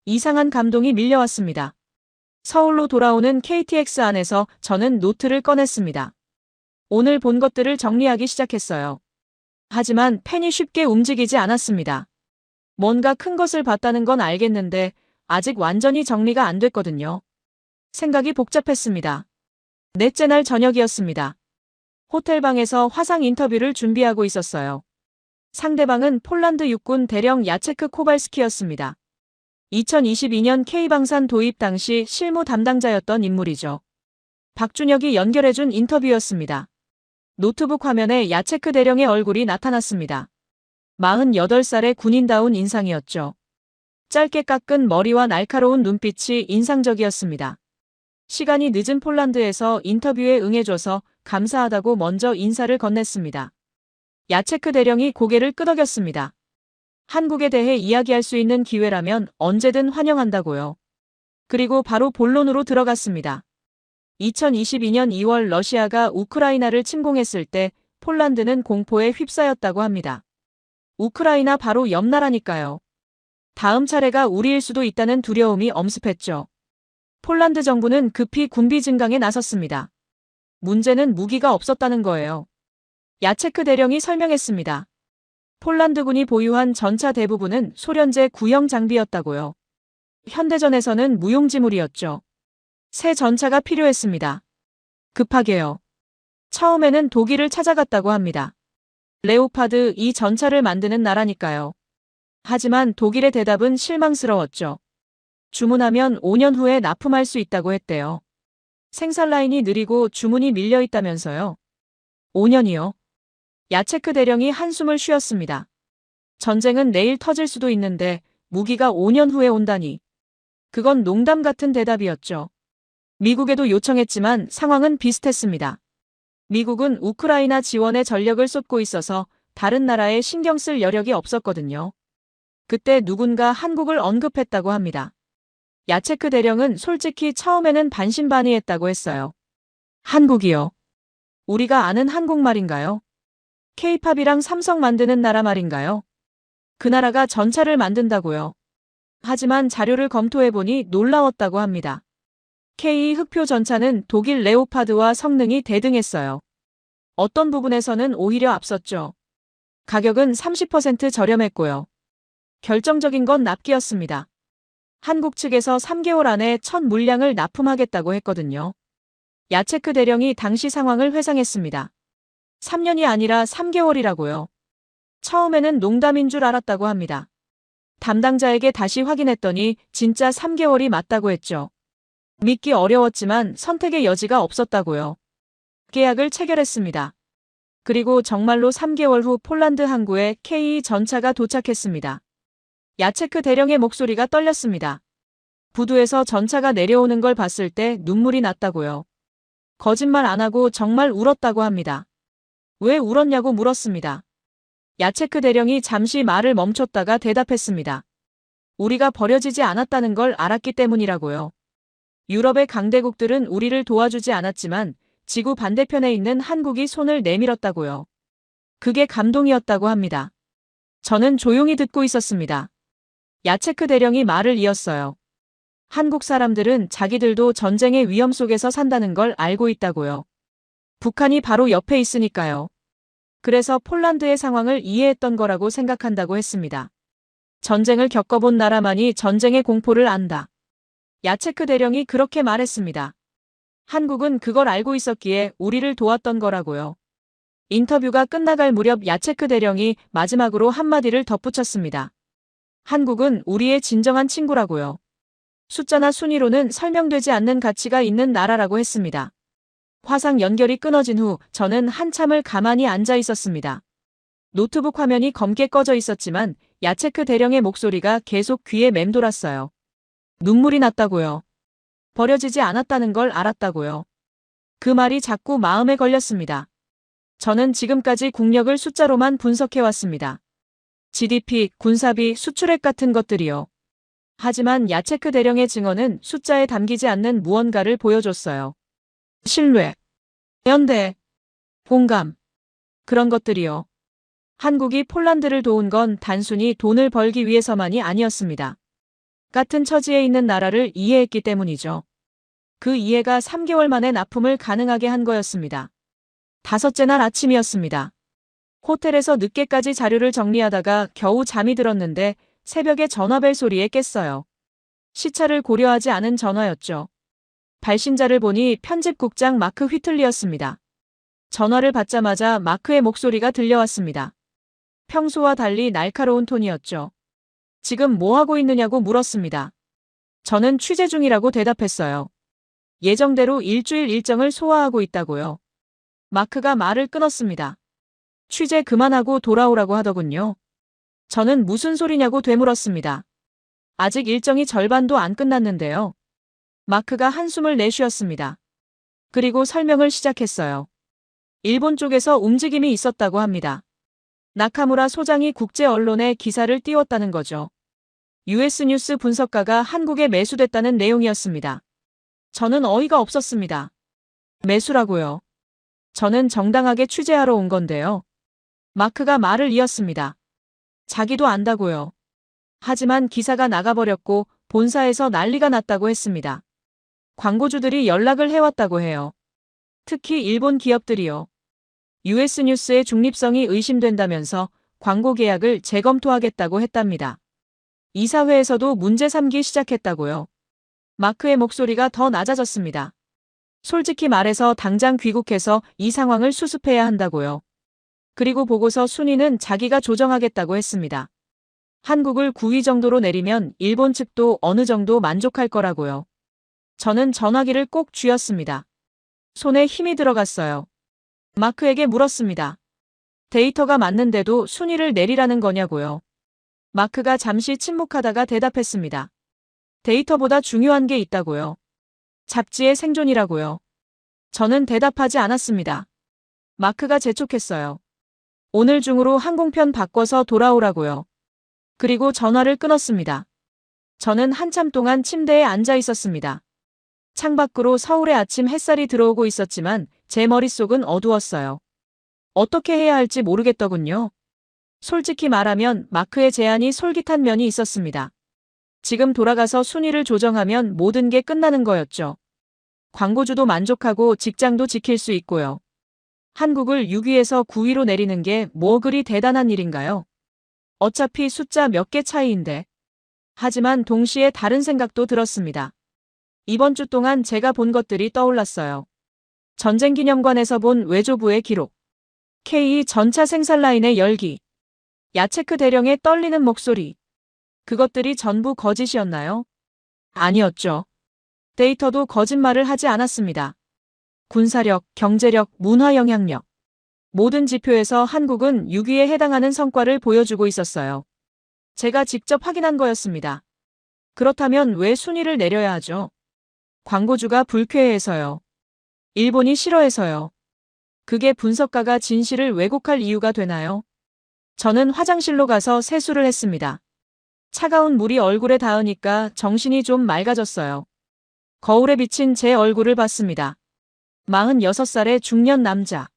이상한 감동이 밀려왔습니다. 서울로 돌아오는 KTX 안에서 저는 노트를 꺼냈습니다. 오늘 본 것들을 정리하기 시작했어요. 하지만 펜이 쉽게 움직이지 않았습니다. 뭔가 큰 것을 봤다는 건 알겠는데 아직 완전히 정리가 안 됐거든요. 생각이 복잡했습니다. 넷째 날 저녁이었습니다. 호텔방에서 화상 인터뷰를 준비하고 있었어요. 상대방은 폴란드 육군 대령 야체크 코발스키였습니다. 2022년 K방산 도입 당시 실무 담당자였던 인물이죠. 박준혁이 연결해준 인터뷰였습니다. 노트북 화면에 야체크 대령의 얼굴이 나타났습니다. 48살의 군인다운 인상이었죠. 짧게 깎은 머리와 날카로운 눈빛이 인상적이었습니다. 시간이 늦은 폴란드에서 인터뷰에 응해줘서 감사하다고 먼저 인사를 건넸습니다. 야체크 대령이 고개를 끄덕였습니다. 한국에 대해 이야기할 수 있는 기회라면 언제든 환영한다고요. 그리고 바로 본론으로 들어갔습니다. 2022년 2월 러시아가 우크라이나를 침공했을 때 폴란드는 공포에 휩싸였다고 합니다. 우크라이나 바로 옆 나라니까요. 다음 차례가 우리일 수도 있다는 두려움이 엄습했죠. 폴란드 정부는 급히 군비 증강에 나섰습니다. 문제는 무기가 없었다는 거예요. 야체크 대령이 설명했습니다. 폴란드군이 보유한 전차 대부분은 소련제 구형 장비였다고요. 현대전에서는 무용지물이었죠. 새 전차가 필요했습니다. 급하게요. 처음에는 독일을 찾아갔다고 합니다. 레오파드 이 전차를 만드는 나라니까요. 하지만 독일의 대답은 실망스러웠죠. 주문하면 5년 후에 납품할 수 있다고 했대요. 생산 라인이 느리고 주문이 밀려 있다면서요. 5년이요. 야체크 대령이 한숨을 쉬었습니다. 전쟁은 내일 터질 수도 있는데 무기가 5년 후에 온다니. 그건 농담 같은 대답이었죠. 미국에도 요청했지만 상황은 비슷했습니다. 미국은 우크라이나 지원에 전력을 쏟고 있어서 다른 나라에 신경 쓸 여력이 없었거든요. 그때 누군가 한국을 언급했다고 합니다. 야체크 대령은 솔직히 처음에는 반신반의했다고 했어요. 한국이요? 우리가 아는 한국말인가요? K-팝이랑 삼성 만드는 나라 말인가요? 그 나라가 전차를 만든다고요. 하지만 자료를 검토해보니 놀라웠다고 합니다. K 흑표 전차는 독일 레오파드와 성능이 대등했어요. 어떤 부분에서는 오히려 앞섰죠. 가격은 30% 저렴했고요. 결정적인 건 납기였습니다. 한국 측에서 3개월 안에 첫 물량을 납품하겠다고 했거든요. 야체크 대령이 당시 상황을 회상했습니다. 3년이 아니라 3개월이라고요. 처음에는 농담인 줄 알았다고 합니다. 담당자에게 다시 확인했더니 진짜 3개월이 맞다고 했죠. 믿기 어려웠지만 선택의 여지가 없었다고요. 계약을 체결했습니다. 그리고 정말로 3개월 후 폴란드 항구에 K 전차가 도착했습니다. 야체크 대령의 목소리가 떨렸습니다. 부두에서 전차가 내려오는 걸 봤을 때 눈물이 났다고요. 거짓말 안 하고 정말 울었다고 합니다. 왜 울었냐고 물었습니다. 야체크 대령이 잠시 말을 멈췄다가 대답했습니다. 우리가 버려지지 않았다는 걸 알았기 때문이라고요. 유럽의 강대국들은 우리를 도와주지 않았지만 지구 반대편에 있는 한국이 손을 내밀었다고요. 그게 감동이었다고 합니다. 저는 조용히 듣고 있었습니다. 야체크 대령이 말을 이었어요. 한국 사람들은 자기들도 전쟁의 위험 속에서 산다는 걸 알고 있다고요. 북한이 바로 옆에 있으니까요. 그래서 폴란드의 상황을 이해했던 거라고 생각한다고 했습니다. 전쟁을 겪어본 나라만이 전쟁의 공포를 안다. 야체크 대령이 그렇게 말했습니다. 한국은 그걸 알고 있었기에 우리를 도왔던 거라고요. 인터뷰가 끝나갈 무렵 야체크 대령이 마지막으로 한마디를 덧붙였습니다. 한국은 우리의 진정한 친구라고요. 숫자나 순위로는 설명되지 않는 가치가 있는 나라라고 했습니다. 화상 연결이 끊어진 후 저는 한참을 가만히 앉아 있었습니다. 노트북 화면이 검게 꺼져 있었지만 야체크 대령의 목소리가 계속 귀에 맴돌았어요. 눈물이 났다고요. 버려지지 않았다는 걸 알았다고요. 그 말이 자꾸 마음에 걸렸습니다. 저는 지금까지 국력을 숫자로만 분석해왔습니다. GDP, 군사비, 수출액 같은 것들이요. 하지만 야체크 대령의 증언은 숫자에 담기지 않는 무언가를 보여줬어요. 신뢰, 연대, 공감, 그런 것들이요. 한국이 폴란드를 도운 건 단순히 돈을 벌기 위해서만이 아니었습니다. 같은 처지에 있는 나라를 이해했기 때문이죠. 그 이해가 3개월 만에 납품을 가능하게 한 거였습니다. 다섯째 날 아침이었습니다. 호텔에서 늦게까지 자료를 정리하다가 겨우 잠이 들었는데 새벽에 전화벨 소리에 깼어요. 시차를 고려하지 않은 전화였죠. 발신자를 보니 편집국장 마크 휘틀리였습니다. 전화를 받자마자 마크의 목소리가 들려왔습니다. 평소와 달리 날카로운 톤이었죠. 지금 뭐 하고 있느냐고 물었습니다. 저는 취재 중이라고 대답했어요. 예정대로 일주일 일정을 소화하고 있다고요. 마크가 말을 끊었습니다. 취재 그만하고 돌아오라고 하더군요. 저는 무슨 소리냐고 되물었습니다. 아직 일정이 절반도 안 끝났는데요. 마크가 한숨을 내쉬었습니다. 그리고 설명을 시작했어요. 일본 쪽에서 움직임이 있었다고 합니다. 나카무라 소장이 국제 언론에 기사를 띄웠다는 거죠. US 뉴스 분석가가 한국에 매수됐다는 내용이었습니다. 저는 어이가 없었습니다. 매수라고요. 저는 정당하게 취재하러 온 건데요. 마크가 말을 이었습니다. 자기도 안다고요. 하지만 기사가 나가버렸고 본사에서 난리가 났다고 했습니다. 광고주들이 연락을 해왔다고 해요. 특히 일본 기업들이요. US 뉴스의 중립성이 의심된다면서 광고 계약을 재검토하겠다고 했답니다. 이사회에서도 문제 삼기 시작했다고요. 마크의 목소리가 더 낮아졌습니다. 솔직히 말해서 당장 귀국해서 이 상황을 수습해야 한다고요. 그리고 보고서 순위는 자기가 조정하겠다고 했습니다. 한국을 9위 정도로 내리면 일본 측도 어느 정도 만족할 거라고요. 저는 전화기를 꼭 쥐었습니다. 손에 힘이 들어갔어요. 마크에게 물었습니다. 데이터가 맞는데도 순위를 내리라는 거냐고요. 마크가 잠시 침묵하다가 대답했습니다. 데이터보다 중요한 게 있다고요. 잡지의 생존이라고요. 저는 대답하지 않았습니다. 마크가 재촉했어요. 오늘 중으로 항공편 바꿔서 돌아오라고요. 그리고 전화를 끊었습니다. 저는 한참 동안 침대에 앉아 있었습니다. 창밖으로 서울의 아침 햇살이 들어오고 있었지만 제 머릿속은 어두웠어요. 어떻게 해야 할지 모르겠더군요. 솔직히 말하면 마크의 제안이 솔깃한 면이 있었습니다. 지금 돌아가서 순위를 조정하면 모든 게 끝나는 거였죠. 광고주도 만족하고 직장도 지킬 수 있고요. 한국을 6위에서 9위로 내리는 게 뭐 그리 대단한 일인가요? 어차피 숫자 몇 개 차이인데. 하지만 동시에 다른 생각도 들었습니다. 이번 주 동안 제가 본 것들이 떠올랐어요. 전쟁기념관에서 본 외조부의 기록. K 전차 생산 라인의 열기. 야체크 대령의 떨리는 목소리. 그것들이 전부 거짓이었나요? 아니었죠. 데이터도 거짓말을 하지 않았습니다. 군사력, 경제력, 문화 영향력. 모든 지표에서 한국은 6위에 해당하는 성과를 보여주고 있었어요. 제가 직접 확인한 거였습니다. 그렇다면 왜 순위를 내려야 하죠? 광고주가 불쾌해서요. 일본이 싫어해서요. 그게 분석가가 진실을 왜곡할 이유가 되나요? 저는 화장실로 가서 세수를 했습니다. 차가운 물이 얼굴에 닿으니까 정신이 좀 맑아졌어요. 거울에 비친 제 얼굴을 봤습니다. 46살의 중년 남자.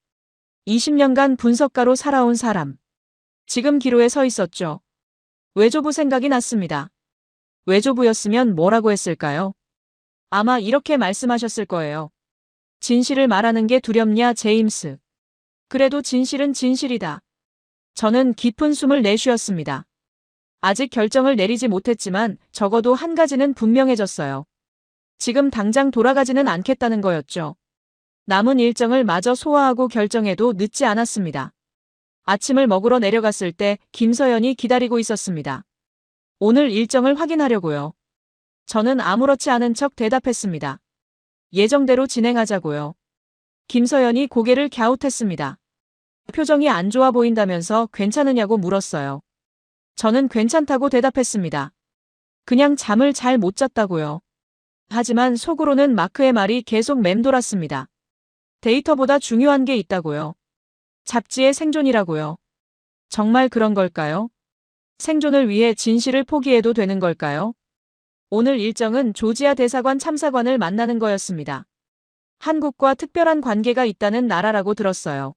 20년간 분석가로 살아온 사람. 지금 기로에 서 있었죠. 외조부 생각이 났습니다. 외조부였으면 뭐라고 했을까요? 아마 이렇게 말씀하셨을 거예요. 진실을 말하는 게 두렵냐, 제임스. 그래도 진실은 진실이다. 저는 깊은 숨을 내쉬었습니다. 아직 결정을 내리지 못했지만 적어도 한 가지는 분명해졌어요. 지금 당장 돌아가지는 않겠다는 거였죠. 남은 일정을 마저 소화하고 결정해도 늦지 않았습니다. 아침을 먹으러 내려갔을 때 김서연이 기다리고 있었습니다. 오늘 일정을 확인하려고요. 저는 아무렇지 않은 척 대답했습니다. 예정대로 진행하자고요. 김서연이 고개를 갸웃했습니다. 표정이 안 좋아 보인다면서 괜찮으냐고 물었어요. 저는 괜찮다고 대답했습니다. 그냥 잠을 잘 못 잤다고요. 하지만 속으로는 마크의 말이 계속 맴돌았습니다. 데이터보다 중요한 게 있다고요. 잡지의 생존이라고요. 정말 그런 걸까요? 생존을 위해 진실을 포기해도 되는 걸까요? 오늘 일정은 조지아 대사관 참사관을 만나는 거였습니다. 한국과 특별한 관계가 있다는 나라라고 들었어요.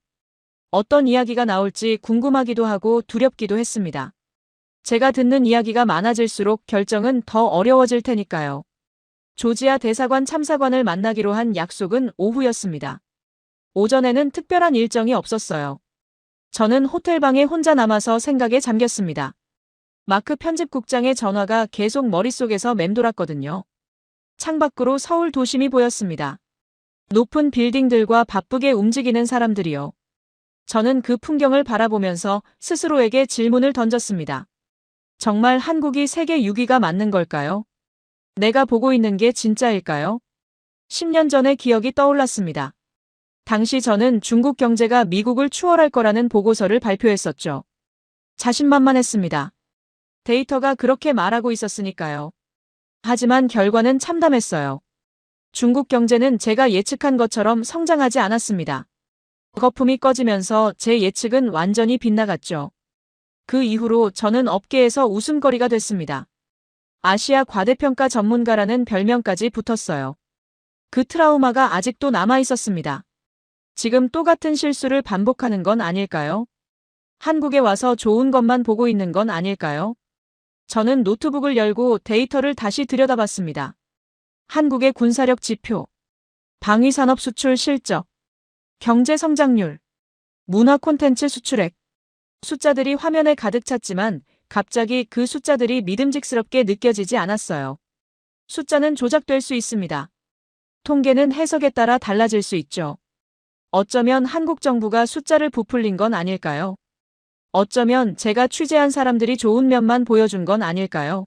어떤 이야기가 나올지 궁금하기도 하고 두렵기도 했습니다. 제가 듣는 이야기가 많아질수록 결정은 더 어려워질 테니까요. 조지아 대사관 참사관을 만나기로 한 약속은 오후였습니다. 오전에는 특별한 일정이 없었어요. 저는 호텔방에 혼자 남아서 생각에 잠겼습니다. 마크 편집국장의 전화가 계속 머릿속에서 맴돌았거든요. 창밖으로 서울 도심이 보였습니다. 높은 빌딩들과 바쁘게 움직이는 사람들이요. 저는 그 풍경을 바라보면서 스스로에게 질문을 던졌습니다. 정말 한국이 세계 6위가 맞는 걸까요? 내가 보고 있는 게 진짜일까요? 10년 전의 기억이 떠올랐습니다. 당시 저는 중국 경제가 미국을 추월할 거라는 보고서를 발표했었죠. 자신만만했습니다. 데이터가 그렇게 말하고 있었으니까요. 하지만 결과는 참담했어요. 중국 경제는 제가 예측한 것처럼 성장하지 않았습니다. 거품이 꺼지면서 제 예측은 완전히 빗나갔죠. 그 이후로 저는 업계에서 웃음거리가 됐습니다. 아시아 과대평가 전문가라는 별명까지 붙었어요. 그 트라우마가 아직도 남아 있었습니다. 지금 또 같은 실수를 반복하는 건 아닐까요? 한국에 와서 좋은 것만 보고 있는 건 아닐까요? 저는 노트북을 열고 데이터를 다시 들여다봤습니다. 한국의 군사력 지표, 방위산업 수출 실적, 경제 성장률, 문화 콘텐츠 수출액. 숫자들이 화면에 가득 찼지만 갑자기 그 숫자들이 믿음직스럽게 느껴지지 않았어요. 숫자는 조작될 수 있습니다. 통계는 해석에 따라 달라질 수 있죠. 어쩌면 한국 정부가 숫자를 부풀린 건 아닐까요? 어쩌면 제가 취재한 사람들이 좋은 면만 보여준 건 아닐까요?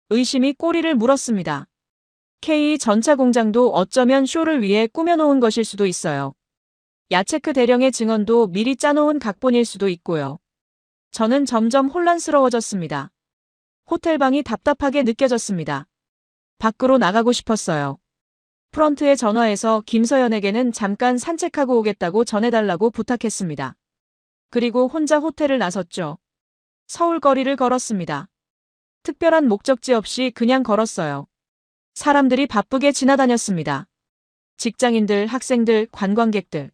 의심이 꼬리를 물었습니다. K 전차 공장도 어쩌면 쇼를 위해 꾸며놓은 것일 수도 있어요. 야체크 대령의 증언도 미리 짜놓은 각본일 수도 있고요. 저는 점점 혼란스러워졌습니다. 호텔방이 답답하게 느껴졌습니다. 밖으로 나가고 싶었어요. 프런트에 전화해서 김서연에게는 잠깐 산책하고 오겠다고 전해달라고 부탁했습니다. 그리고 혼자 호텔을 나섰죠. 서울 거리를 걸었습니다. 특별한 목적지 없이 그냥 걸었어요. 사람들이 바쁘게 지나다녔습니다. 직장인들, 학생들, 관광객들.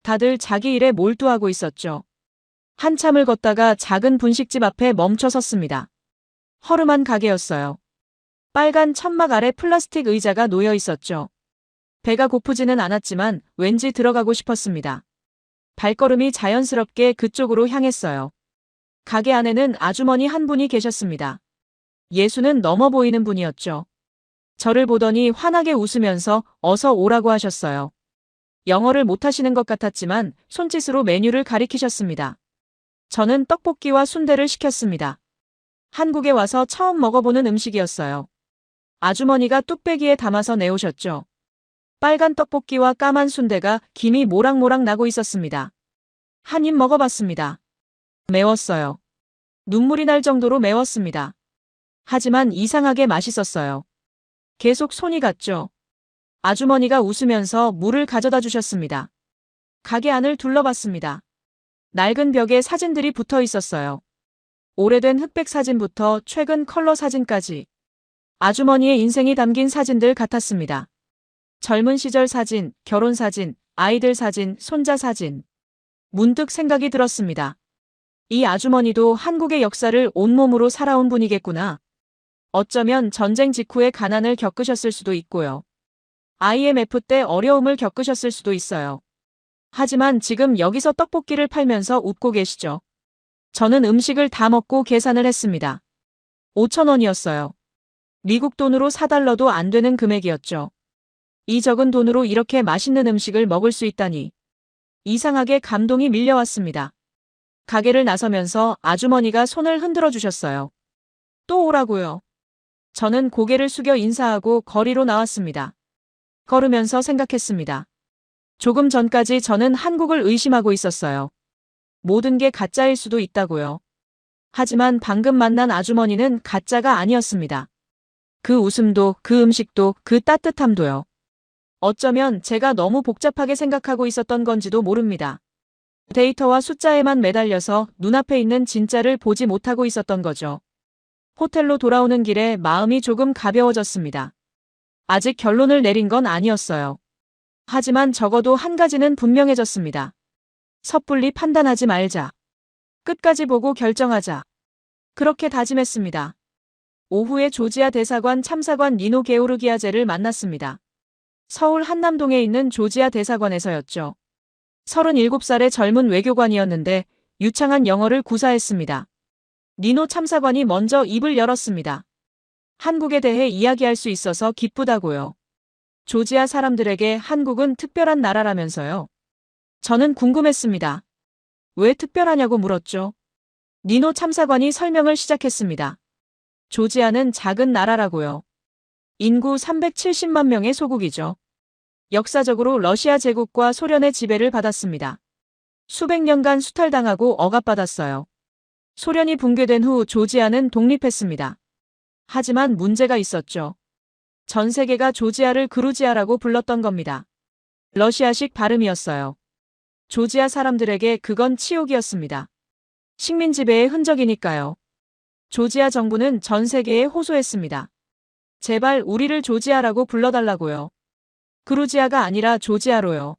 다들 자기 일에 몰두하고 있었죠. 한참을 걷다가 작은 분식집 앞에 멈춰 섰습니다. 허름한 가게였어요. 빨간 천막 아래 플라스틱 의자가 놓여 있었죠. 배가 고프지는 않았지만 왠지 들어가고 싶었습니다. 발걸음이 자연스럽게 그쪽으로 향했어요. 가게 안에는 아주머니 한 분이 계셨습니다. 예수는 넘어 보이는 분이었죠. 저를 보더니 환하게 웃으면서 어서 오라고 하셨어요. 영어를 못하시는 것 같았지만 손짓으로 메뉴를 가리키셨습니다. 저는 떡볶이와 순대를 시켰습니다. 한국에 와서 처음 먹어보는 음식이었어요. 아주머니가 뚝배기에 담아서 내오셨죠. 빨간 떡볶이와 까만 순대가 김이 모락모락 나고 있었습니다. 한 입 먹어봤습니다. 매웠어요. 눈물이 날 정도로 매웠습니다. 하지만 이상하게 맛있었어요. 계속 손이 갔죠. 아주머니가 웃으면서 물을 가져다 주셨습니다. 가게 안을 둘러봤습니다. 낡은 벽에 사진들이 붙어 있었어요. 오래된 흑백 사진부터 최근 컬러 사진까지. 아주머니의 인생이 담긴 사진들 같았습니다. 젊은 시절 사진, 결혼 사진, 아이들 사진, 손자 사진. 문득 생각이 들었습니다. 이 아주머니도 한국의 역사를 온몸으로 살아온 분이겠구나. 어쩌면 전쟁 직후의 가난을 겪으셨을 수도 있고요. IMF 때 어려움을 겪으셨을 수도 있어요. 하지만 지금 여기서 떡볶이를 팔면서 웃고 계시죠. 저는 음식을 다 먹고 계산을 했습니다. 5,000원이었어요. 미국 돈으로 4달러도 안 되는 금액이었죠. 이 적은 돈으로 이렇게 맛있는 음식을 먹을 수 있다니. 이상하게 감동이 밀려왔습니다. 가게를 나서면서 아주머니가 손을 흔들어 주셨어요. 또 오라고요. 저는 고개를 숙여 인사하고 거리로 나왔습니다. 걸으면서 생각했습니다. 조금 전까지 저는 한국을 의심하고 있었어요. 모든 게 가짜일 수도 있다고요. 하지만 방금 만난 아주머니는 가짜가 아니었습니다. 그 웃음도, 그 음식도, 그 따뜻함도요. 어쩌면 제가 너무 복잡하게 생각하고 있었던 건지도 모릅니다. 데이터와 숫자에만 매달려서 눈앞에 있는 진짜를 보지 못하고 있었던 거죠. 호텔로 돌아오는 길에 마음이 조금 가벼워졌습니다. 아직 결론을 내린 건 아니었어요. 하지만 적어도 한 가지는 분명해졌습니다. 섣불리 판단하지 말자. 끝까지 보고 결정하자. 그렇게 다짐했습니다. 오후에 조지아 대사관 참사관 니노 게오르기아제를 만났습니다. 서울 한남동에 있는 조지아 대사관에서였죠. 37살의 젊은 외교관이었는데 유창한 영어를 구사했습니다. 니노 참사관이 먼저 입을 열었습니다. 한국에 대해 이야기할 수 있어서 기쁘다고요. 조지아 사람들에게 한국은 특별한 나라라면서요. 저는 궁금했습니다. 왜 특별하냐고 물었죠. 니노 참사관이 설명을 시작했습니다. 조지아는 작은 나라라고요. 인구 370만 명의 소국이죠. 역사적으로 러시아 제국과 소련의 지배를 받았습니다. 수백 년간 수탈당하고 억압받았어요. 소련이 붕괴된 후 조지아는 독립했습니다. 하지만 문제가 있었죠. 전 세계가 조지아를 그루지아라고 불렀던 겁니다. 러시아식 발음이었어요. 조지아 사람들에게 그건 치욕이었습니다. 식민 지배의 흔적이니까요. 조지아 정부는 전 세계에 호소했습니다. 제발 우리를 조지아라고 불러달라고요. 그루지아가 아니라 조지아로요.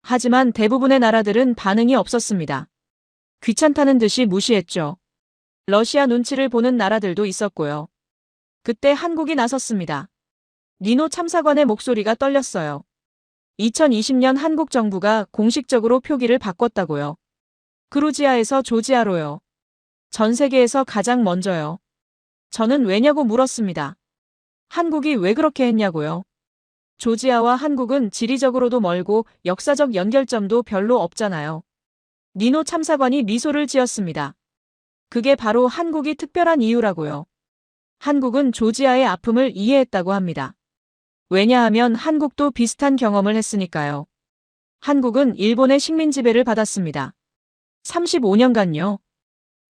하지만 대부분의 나라들은 반응이 없었습니다. 귀찮다는 듯이 무시했죠. 러시아 눈치를 보는 나라들도 있었고요. 그때 한국이 나섰습니다. 니노 참사관의 목소리가 떨렸어요. 2020년 한국 정부가 공식적으로 표기를 바꿨다고요. 그루지아에서 조지아로요. 전 세계에서 가장 먼저요. 저는 왜냐고 물었습니다. 한국이 왜 그렇게 했냐고요. 조지아와 한국은 지리적으로도 멀고 역사적 연결점도 별로 없잖아요. 니노 참사관이 미소를 지었습니다. 그게 바로 한국이 특별한 이유라고요. 한국은 조지아의 아픔을 이해했다고 합니다. 왜냐하면 한국도 비슷한 경험을 했으니까요. 한국은 일본의 식민 지배를 받았습니다. 35년간요.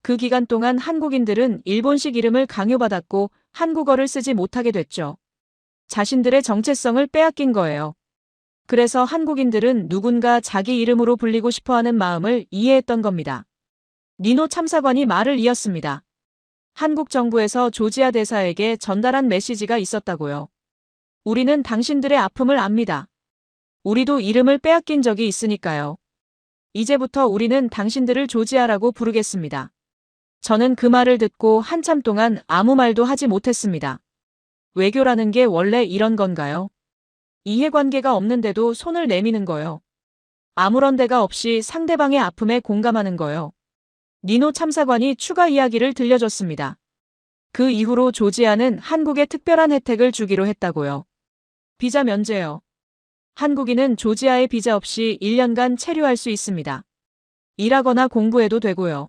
그 기간 동안 한국인들은 일본식 이름을 강요받았고 한국어를 쓰지 못하게 됐죠. 자신들의 정체성을 빼앗긴 거예요. 그래서 한국인들은 누군가 자기 이름으로 불리고 싶어하는 마음을 이해했던 겁니다. 니노 참사관이 말을 이었습니다. 한국 정부에서 조지아 대사에게 전달한 메시지가 있었다고요. 우리는 당신들의 아픔을 압니다. 우리도 이름을 빼앗긴 적이 있으니까요. 이제부터 우리는 당신들을 조지아라고 부르겠습니다. 저는 그 말을 듣고 한참 동안 아무 말도 하지 못했습니다. 외교라는 게 원래 이런 건가요? 이해관계가 없는데도 손을 내미는 거요. 아무런 데가 없이 상대방의 아픔에 공감하는 거요. 니노 참사관이 추가 이야기를 들려줬습니다. 그 이후로 조지아는 한국에 특별한 혜택을 주기로 했다고요. 비자 면제요. 한국인은 조지아에 비자 없이 1년간 체류할 수 있습니다. 일하거나 공부해도 되고요.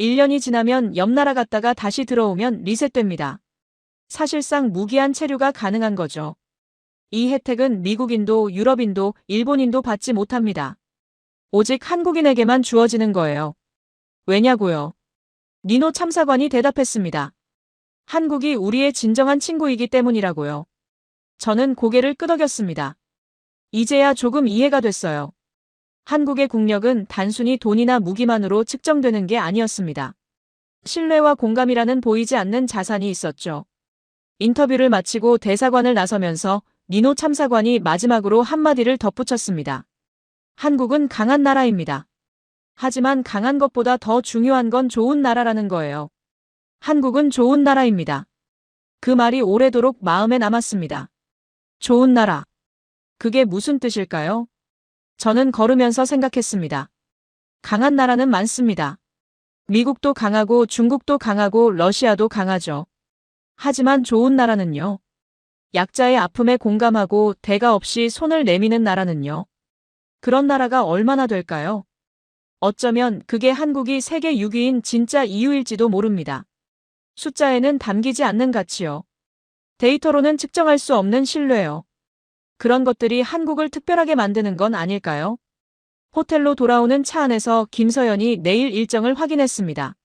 1년이 지나면 옆 나라 갔다가 다시 들어오면 리셋됩니다. 사실상 무기한 체류가 가능한 거죠. 이 혜택은 미국인도 유럽인도 일본인도 받지 못합니다. 오직 한국인에게만 주어지는 거예요. 왜냐고요? 니노 참사관이 대답했습니다. 한국이 우리의 진정한 친구이기 때문이라고요. 저는 고개를 끄덕였습니다. 이제야 조금 이해가 됐어요. 한국의 국력은 단순히 돈이나 무기만으로 측정되는 게 아니었습니다. 신뢰와 공감이라는 보이지 않는 자산이 있었죠. 인터뷰를 마치고 대사관을 나서면서 니노 참사관이 마지막으로 한마디를 덧붙였습니다. 한국은 강한 나라입니다. 하지만 강한 것보다 더 중요한 건 좋은 나라라는 거예요. 한국은 좋은 나라입니다. 그 말이 오래도록 마음에 남았습니다. 좋은 나라. 그게 무슨 뜻일까요? 저는 걸으면서 생각했습니다. 강한 나라는 많습니다. 미국도 강하고 중국도 강하고 러시아도 강하죠. 하지만 좋은 나라는요? 약자의 아픔에 공감하고 대가 없이 손을 내미는 나라는요? 그런 나라가 얼마나 될까요? 어쩌면 그게 한국이 세계 6위인 진짜 이유일지도 모릅니다. 숫자에는 담기지 않는 가치요. 데이터로는 측정할 수 없는 신뢰요. 그런 것들이 한국을 특별하게 만드는 건 아닐까요? 호텔로 돌아오는 차 안에서 김서연이 내일 일정을 확인했습니다.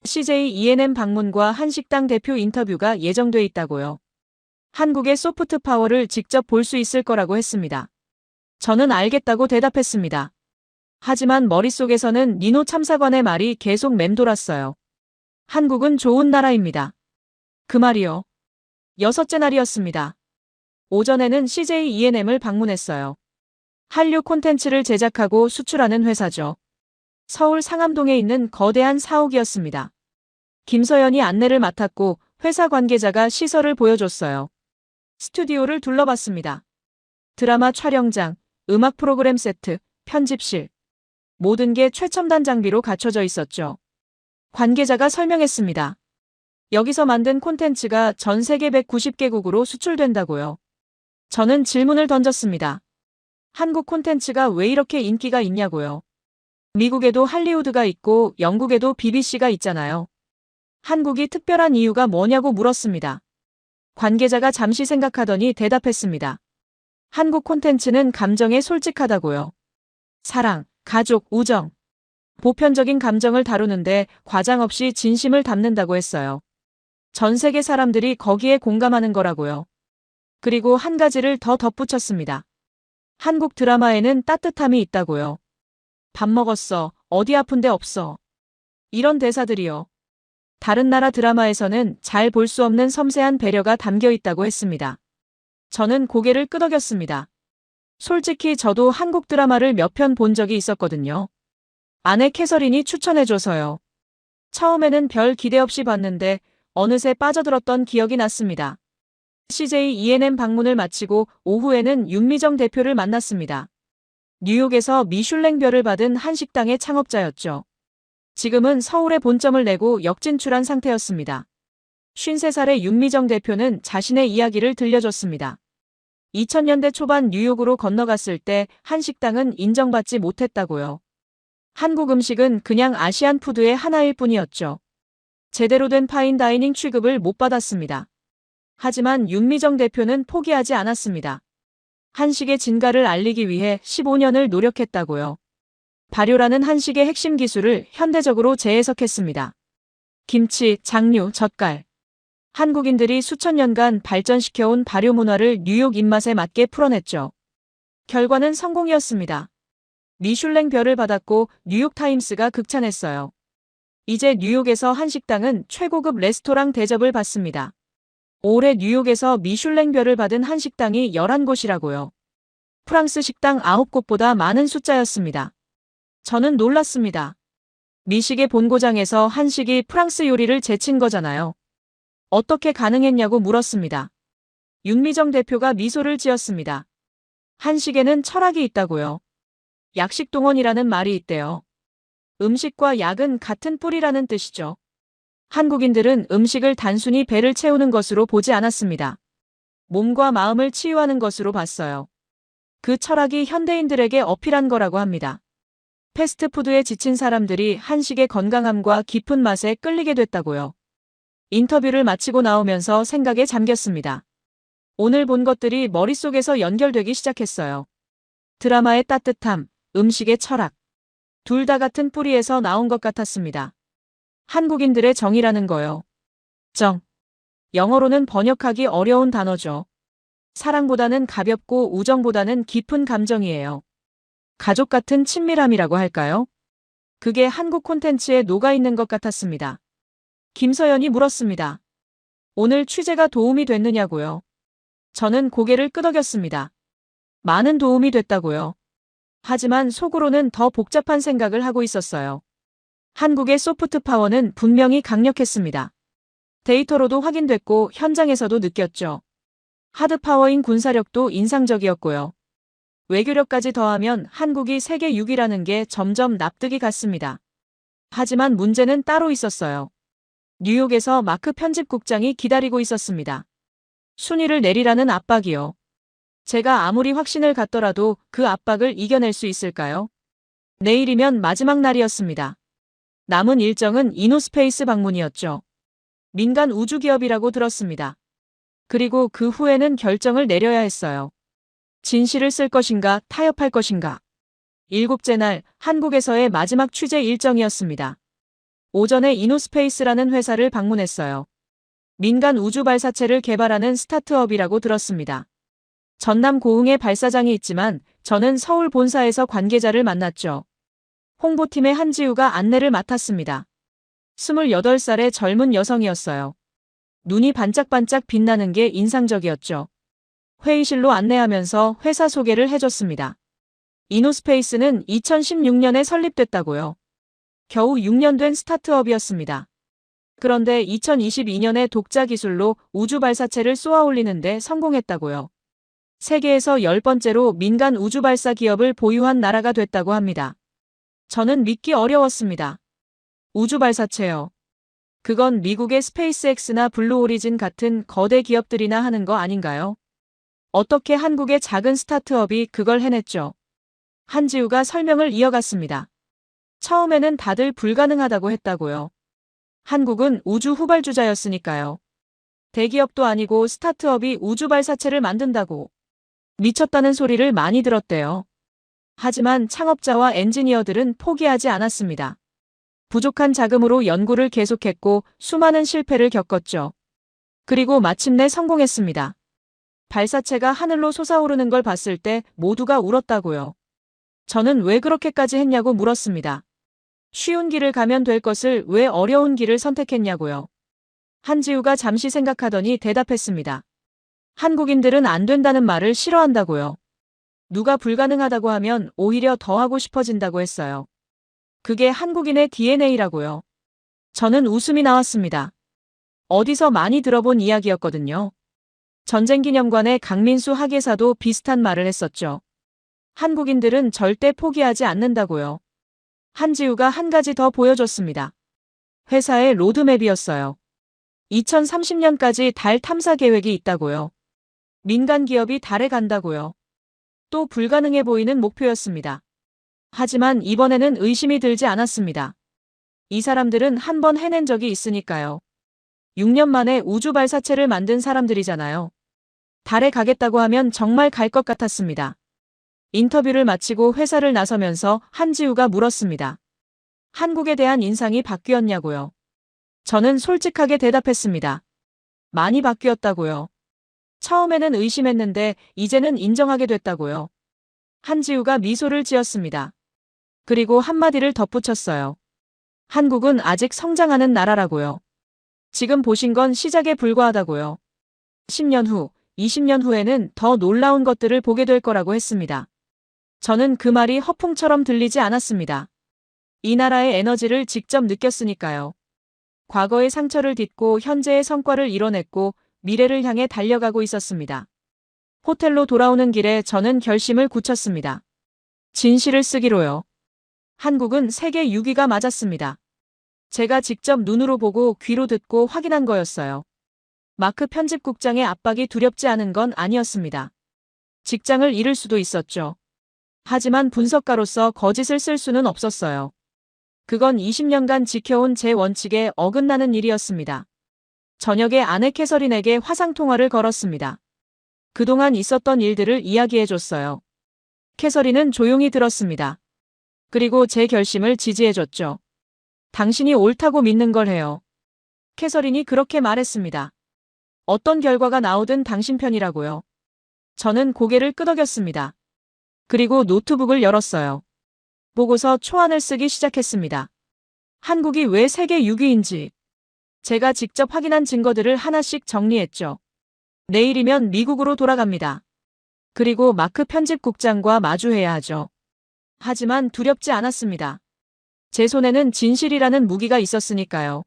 CJ E&M 방문과 한식당 대표 인터뷰가 예정돼 있다고요. 한국의 소프트 파워를 직접 볼 수 있을 거라고 했습니다. 저는 알겠다고 대답했습니다. 하지만 머릿속에서는 니노 참사관의 말이 계속 맴돌았어요. 한국은 좋은 나라입니다. 그 말이요. 6째 날이었습니다. 오전에는 CJ E&M을 방문했어요. 한류 콘텐츠를 제작하고 수출하는 회사죠. 서울 상암동에 있는 거대한 사옥이었습니다. 김서연이 안내를 맡았고 회사 관계자가 시설을 보여줬어요. 스튜디오를 둘러봤습니다. 드라마 촬영장, 음악 프로그램 세트, 편집실. 모든 게 최첨단 장비로 갖춰져 있었죠. 관계자가 설명했습니다. 여기서 만든 콘텐츠가 전 세계 190개국으로 수출된다고요. 저는 질문을 던졌습니다. 한국 콘텐츠가 왜 이렇게 인기가 있냐고요. 미국에도 할리우드가 있고 영국에도 BBC가 있잖아요. 한국이 특별한 이유가 뭐냐고 물었습니다. 관계자가 잠시 생각하더니 대답했습니다. 한국 콘텐츠는 감정에 솔직하다고요. 사랑, 가족, 우정. 보편적인 감정을 다루는데 과장 없이 진심을 담는다고 했어요. 전 세계 사람들이 거기에 공감하는 거라고요. 그리고 한 가지를 더 덧붙였습니다. 한국 드라마에는 따뜻함이 있다고요. 밥 먹었어. 어디 아픈데 없어. 이런 대사들이요. 다른 나라 드라마에서는 잘 볼 수 없는 섬세한 배려가 담겨 있다고 했습니다. 저는 고개를 끄덕였습니다. 솔직히 저도 한국 드라마를 몇 편 본 적이 있었거든요. 아내 캐서린이 추천해줘서요. 처음에는 별 기대 없이 봤는데 어느새 빠져들었던 기억이 났습니다. CJ E&M 방문을 마치고 오후에는 윤미정 대표를 만났습니다. 뉴욕에서 미슐랭별을 받은 한식당의 창업자였죠. 지금은 서울에 본점을 내고 역진출한 상태였습니다. 53살의 윤미정 대표는 자신의 이야기를 들려줬습니다. 2000년대 초반 뉴욕으로 건너갔을 때 한식당은 인정받지 못했다고요. 한국 음식은 그냥 아시안 푸드의 하나일 뿐이었죠. 제대로 된 파인다이닝 취급을 못 받았습니다. 하지만 윤미정 대표는 포기하지 않았습니다. 한식의 진가를 알리기 위해 15년을 노력했다고요. 발효라는 한식의 핵심 기술을 현대적으로 재해석했습니다. 김치, 장류, 젓갈. 한국인들이 수천 년간 발전시켜온 발효 문화를 뉴욕 입맛에 맞게 풀어냈죠. 결과는 성공이었습니다. 미슐랭 별을 받았고 뉴욕타임스가 극찬했어요. 이제 뉴욕에서 한 식당은 최고급 레스토랑 대접을 받습니다. 올해 뉴욕에서 미슐랭 별을 받은 한식당이 11곳이라고요. 프랑스 식당 9곳보다 많은 숫자였습니다. 저는 놀랐습니다. 미식의 본고장에서 한식이 프랑스 요리를 제친 거잖아요. 어떻게 가능했냐고 물었습니다. 윤미정 대표가 미소를 지었습니다. 한식에는 철학이 있다고요. 약식동원이라는 말이 있대요. 음식과 약은 같은 뿌리라는 뜻이죠. 한국인들은 음식을 단순히 배를 채우는 것으로 보지 않았습니다. 몸과 마음을 치유하는 것으로 봤어요. 그 철학이 현대인들에게 어필한 거라고 합니다. 패스트푸드에 지친 사람들이 한식의 건강함과 깊은 맛에 끌리게 됐다고요. 인터뷰를 마치고 나오면서 생각에 잠겼습니다. 오늘 본 것들이 머릿속에서 연결되기 시작했어요. 드라마의 따뜻함, 음식의 철학. 둘 다 같은 뿌리에서 나온 것 같았습니다. 한국인들의 정이라는 거요. 정. 영어로는 번역하기 어려운 단어죠. 사랑보다는 가볍고 우정보다는 깊은 감정이에요. 가족 같은 친밀함이라고 할까요? 그게 한국 콘텐츠에 녹아있는 것 같았습니다. 김서연이 물었습니다. 오늘 취재가 도움이 됐느냐고요? 저는 고개를 끄덕였습니다. 많은 도움이 됐다고요. 하지만 속으로는 더 복잡한 생각을 하고 있었어요. 한국의 소프트 파워는 분명히 강력했습니다. 데이터로도 확인됐고 현장에서도 느꼈죠. 하드 파워인 군사력도 인상적이었고요. 외교력까지 더하면 한국이 세계 6위라는 게 점점 납득이 갔습니다. 하지만 문제는 따로 있었어요. 뉴욕에서 마크 편집국장이 기다리고 있었습니다. 순위를 내리라는 압박이요. 제가 아무리 확신을 갖더라도 그 압박을 이겨낼 수 있을까요? 내일이면 마지막 날이었습니다. 남은 일정은 이노스페이스 방문이었죠. 민간 우주기업이라고 들었습니다. 그리고 그 후에는 결정을 내려야 했어요. 진실을 쓸 것인가, 타협할 것인가. 7째 날 한국에서의 마지막 취재 일정이었습니다. 오전에 이노스페이스라는 회사를 방문했어요. 민간 우주 발사체를 개발하는 스타트업이라고 들었습니다. 전남 고흥에 발사장이 있지만 저는 서울 본사에서 관계자를 만났죠. 홍보팀의 한지우가 안내를 맡았습니다. 28살의 젊은 여성이었어요. 눈이 반짝반짝 빛나는 게 인상적이었죠. 회의실로 안내하면서 회사 소개를 해줬습니다. 이노스페이스는 2016년에 설립됐다고요. 겨우 6년 된 스타트업이었습니다. 그런데 2022년에 독자 기술로 우주 발사체를 쏘아 올리는데 성공했다고요. 세계에서 10번째로 민간 우주 발사 기업을 보유한 나라가 됐다고 합니다. 저는 믿기 어려웠습니다. 우주 발사체요. 그건 미국의 스페이스X나 블루오리진 같은 거대 기업들이나 하는 거 아닌가요? 어떻게 한국의 작은 스타트업이 그걸 해냈죠? 한지우가 설명을 이어갔습니다. 처음에는 다들 불가능하다고 했다고요. 한국은 우주 후발주자였으니까요. 대기업도 아니고 스타트업이 우주 발사체를 만든다고. 미쳤다는 소리를 많이 들었대요. 하지만 창업자와 엔지니어들은 포기하지 않았습니다. 부족한 자금으로 연구를 계속했고 수많은 실패를 겪었죠. 그리고 마침내 성공했습니다. 발사체가 하늘로 솟아오르는 걸 봤을 때 모두가 울었다고요. 저는 왜 그렇게까지 했냐고 물었습니다. 쉬운 길을 가면 될 것을 왜 어려운 길을 선택했냐고요. 한지우가 잠시 생각하더니 대답했습니다. 한국인들은 안 된다는 말을 싫어한다고요. 누가 불가능하다고 하면 오히려 더 하고 싶어진다고 했어요. 그게 한국인의 DNA라고요. 저는 웃음이 나왔습니다. 어디서 많이 들어본 이야기였거든요. 전쟁기념관의 강민수 학예사도 비슷한 말을 했었죠. 한국인들은 절대 포기하지 않는다고요. 한지우가 한 가지 더 보여줬습니다. 회사의 로드맵이었어요. 2030년까지 달 탐사 계획이 있다고요. 민간 기업이 달에 간다고요. 또 불가능해 보이는 목표였습니다. 하지만 이번에는 의심이 들지 않았습니다. 이 사람들은 한 번 해낸 적이 있으니까요. 6년 만에 우주 발사체를 만든 사람들이잖아요. 달에 가겠다고 하면 정말 갈 것 같았습니다. 인터뷰를 마치고 회사를 나서면서 한지우가 물었습니다. 한국에 대한 인상이 바뀌었냐고요. 저는 솔직하게 대답했습니다. 많이 바뀌었다고요. 처음에는 의심했는데 이제는 인정하게 됐다고요. 한지우가 미소를 지었습니다. 그리고 한마디를 덧붙였어요. 한국은 아직 성장하는 나라라고요. 지금 보신 건 시작에 불과하다고요. 10년 후, 20년 후에는 더 놀라운 것들을 보게 될 거라고 했습니다. 저는 그 말이 허풍처럼 들리지 않았습니다. 이 나라의 에너지를 직접 느꼈으니까요. 과거의 상처를 딛고 현재의 성과를 이뤄냈고 미래를 향해 달려가고 있었습니다. 호텔로 돌아오는 길에 저는 결심을 굳혔습니다. 진실을 쓰기로요. 한국은 세계 6위가 맞았습니다. 제가 직접 눈으로 보고 귀로 듣고 확인한 거였어요. 마크 편집국장의 압박이 두렵지 않은 건 아니었습니다. 직장을 잃을 수도 있었죠. 하지만 분석가로서 거짓을 쓸 수는 없었어요. 그건 20년간 지켜온 제 원칙에 어긋나는 일이었습니다. 저녁에 아내 캐서린에게 화상통화를 걸었습니다. 그동안 있었던 일들을 이야기해줬어요. 캐서린은 조용히 들었습니다. 그리고 제 결심을 지지해줬죠. 당신이 옳다고 믿는 걸 해요. 캐서린이 그렇게 말했습니다. 어떤 결과가 나오든 당신 편이라고요. 저는 고개를 끄덕였습니다. 그리고 노트북을 열었어요. 보고서 초안을 쓰기 시작했습니다. 한국이 왜 세계 6위인지 제가 직접 확인한 증거들을 하나씩 정리했죠. 내일이면 미국으로 돌아갑니다. 그리고 마크 편집국장과 마주해야 하죠. 하지만 두렵지 않았습니다. 제 손에는 진실이라는 무기가 있었으니까요.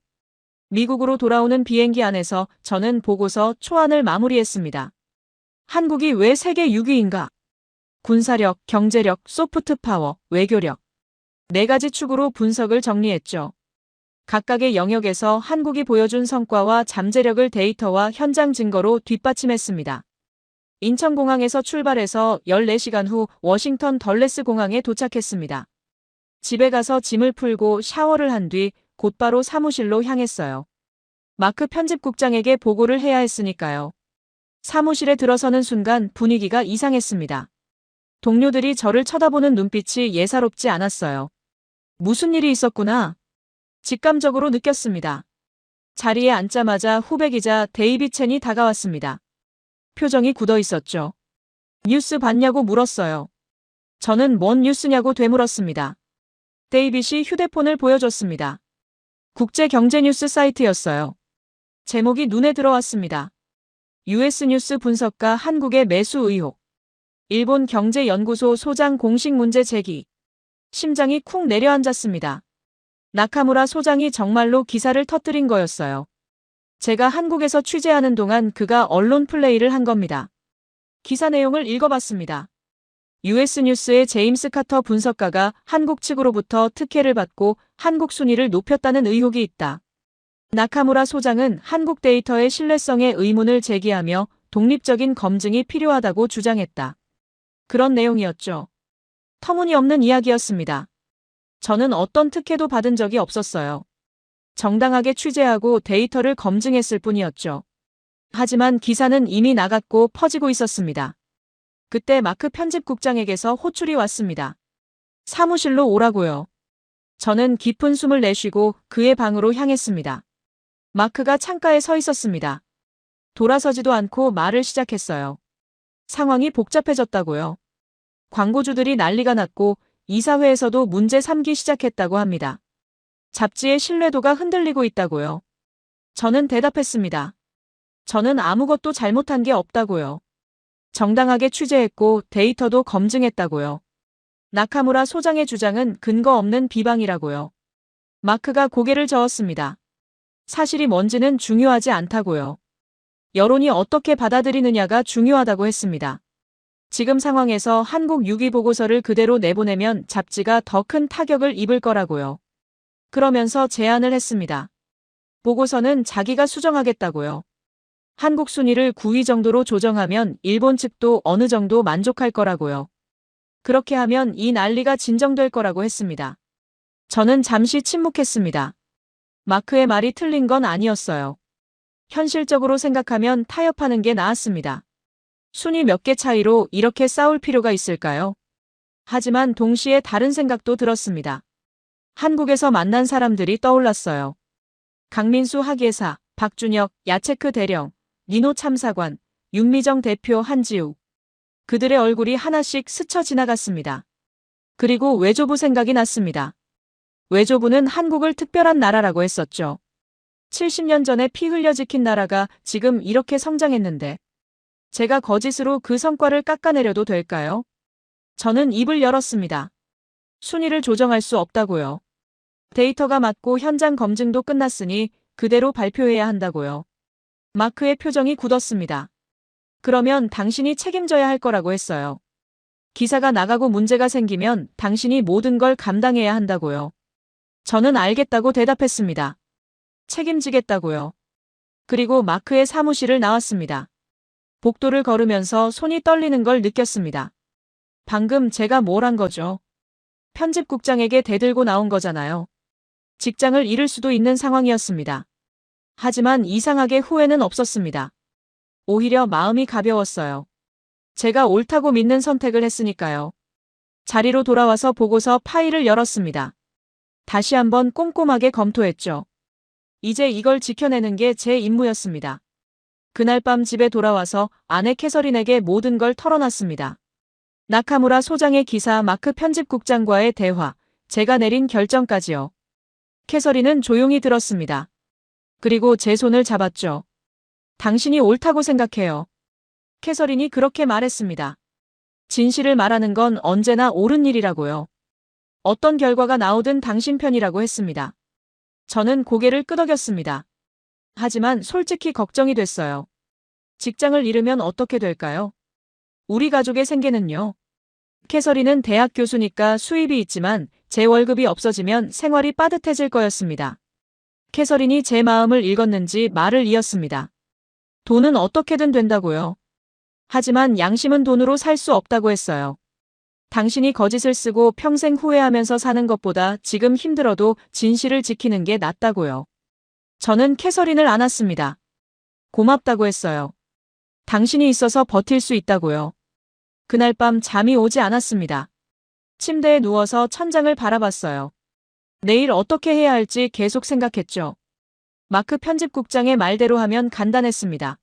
미국으로 돌아오는 비행기 안에서 저는 보고서 초안을 마무리했습니다. 한국이 왜 세계 6위인가? 군사력, 경제력, 소프트 파워, 외교력. 4가지 축으로 분석을 정리했죠. 각각의 영역에서 한국이 보여준 성과와 잠재력을 데이터와 현장 증거로 뒷받침했습니다. 인천공항에서 출발해서 14시간 후 워싱턴 덜레스 공항에 도착했습니다. 집에 가서 짐을 풀고 샤워를 한 뒤 곧바로 사무실로 향했어요. 마크 편집국장에게 보고를 해야 했으니까요. 사무실에 들어서는 순간 분위기가 이상했습니다. 동료들이 저를 쳐다보는 눈빛이 예사롭지 않았어요. 무슨 일이 있었구나. 직감적으로 느꼈습니다. 자리에 앉자마자 후배 기자 데이비 첸이 다가왔습니다. 표정이 굳어 있었죠. 뉴스 봤냐고 물었어요. 저는 뭔 뉴스냐고 되물었습니다. 데이빗이 휴대폰을 보여줬습니다. 국제경제뉴스 사이트였어요. 제목이 눈에 들어왔습니다. US 뉴스 분석가 한국의 매수 의혹. 일본 경제연구소 소장 공식 문제 제기. 심장이 쿵 내려앉았습니다. 나카무라 소장이 정말로 기사를 터뜨린 거였어요. 제가 한국에서 취재하는 동안 그가 언론 플레이를 한 겁니다. 기사 내용을 읽어봤습니다. US 뉴스의 제임스 카터 분석가가 한국 측으로부터 특혜를 받고 한국 순위를 높였다는 의혹이 있다. 나카무라 소장은 한국 데이터의 신뢰성에 의문을 제기하며 독립적인 검증이 필요하다고 주장했다. 그런 내용이었죠. 터무니없는 이야기였습니다. 저는 어떤 특혜도 받은 적이 없었어요. 정당하게 취재하고 데이터를 검증했을 뿐이었죠. 하지만 기사는 이미 나갔고 퍼지고 있었습니다. 그때 마크 편집국장에게서 호출이 왔습니다. 사무실로 오라고요. 저는 깊은 숨을 내쉬고 그의 방으로 향했습니다. 마크가 창가에 서 있었습니다. 돌아서지도 않고 말을 시작했어요. 상황이 복잡해졌다고요. 광고주들이 난리가 났고 이사회에서도 문제 삼기 시작했다고 합니다. 잡지의 신뢰도가 흔들리고 있다고요. 저는 대답했습니다. 저는 아무것도 잘못한 게 없다고요. 정당하게 취재했고 데이터도 검증했다고요. 나카무라 소장의 주장은 근거 없는 비방이라고요. 마크가 고개를 저었습니다. 사실이 뭔지는 중요하지 않다고요. 여론이 어떻게 받아들이느냐가 중요하다고 했습니다. 지금 상황에서 한국 6위 보고서를 그대로 내보내면 잡지가 더 큰 타격을 입을 거라고요. 그러면서 제안을 했습니다. 보고서는 자기가 수정하겠다고요. 한국 순위를 9위 정도로 조정하면 일본 측도 어느 정도 만족할 거라고요. 그렇게 하면 이 난리가 진정될 거라고 했습니다. 저는 잠시 침묵했습니다. 마크의 말이 틀린 건 아니었어요. 현실적으로 생각하면 타협하는 게 나았습니다. 순위 몇 개 차이로 이렇게 싸울 필요가 있을까요? 하지만 동시에 다른 생각도 들었습니다. 한국에서 만난 사람들이 떠올랐어요. 강민수 학예사, 박준혁, 야체크 대령, 니노 참사관, 윤미정 대표 한지욱. 그들의 얼굴이 하나씩 스쳐 지나갔습니다. 그리고 외조부 생각이 났습니다. 외조부는 한국을 특별한 나라라고 했었죠. 70년 전에 피 흘려 지킨 나라가 지금 이렇게 성장했는데 제가 거짓으로 그 성과를 깎아내려도 될까요? 저는 입을 열었습니다. 순위를 조정할 수 없다고요. 데이터가 맞고 현장 검증도 끝났으니 그대로 발표해야 한다고요. 마크의 표정이 굳었습니다. 그러면 당신이 책임져야 할 거라고 했어요. 기사가 나가고 문제가 생기면 당신이 모든 걸 감당해야 한다고요. 저는 알겠다고 대답했습니다. 책임지겠다고요. 그리고 마크의 사무실을 나왔습니다. 복도를 걸으면서 손이 떨리는 걸 느꼈습니다. 방금 제가 뭘 한 거죠? 편집국장에게 대들고 나온 거잖아요. 직장을 잃을 수도 있는 상황이었습니다. 하지만 이상하게 후회는 없었습니다. 오히려 마음이 가벼웠어요. 제가 옳다고 믿는 선택을 했으니까요. 자리로 돌아와서 보고서 파일을 열었습니다. 다시 한번 꼼꼼하게 검토했죠. 이제 이걸 지켜내는 게 제 임무였습니다. 그날 밤 집에 돌아와서 아내 캐서린에게 모든 걸 털어놨습니다. 나카무라 소장의 기사, 마크 편집국장과의 대화, 제가 내린 결정까지요. 캐서린은 조용히 들었습니다. 그리고 제 손을 잡았죠. 당신이 옳다고 생각해요. 캐서린이 그렇게 말했습니다. 진실을 말하는 건 언제나 옳은 일이라고요. 어떤 결과가 나오든 당신 편이라고 했습니다. 저는 고개를 끄덕였습니다. 하지만 솔직히 걱정이 됐어요. 직장을 잃으면 어떻게 될까요? 우리 가족의 생계는요? 캐서린은 대학 교수니까 수입이 있지만 제 월급이 없어지면 생활이 빠듯해질 거였습니다. 캐서린이 제 마음을 읽었는지 말을 이었습니다. 돈은 어떻게든 된다고요. 하지만 양심은 돈으로 살 수 없다고 했어요. 당신이 거짓을 쓰고 평생 후회하면서 사는 것보다 지금 힘들어도 진실을 지키는 게 낫다고요. 저는 캐서린을 안았습니다. 고맙다고 했어요. 당신이 있어서 버틸 수 있다고요. 그날 밤 잠이 오지 않았습니다. 침대에 누워서 천장을 바라봤어요. 내일 어떻게 해야 할지 계속 생각했죠. 마크 편집국장의 말대로 하면 간단했습니다.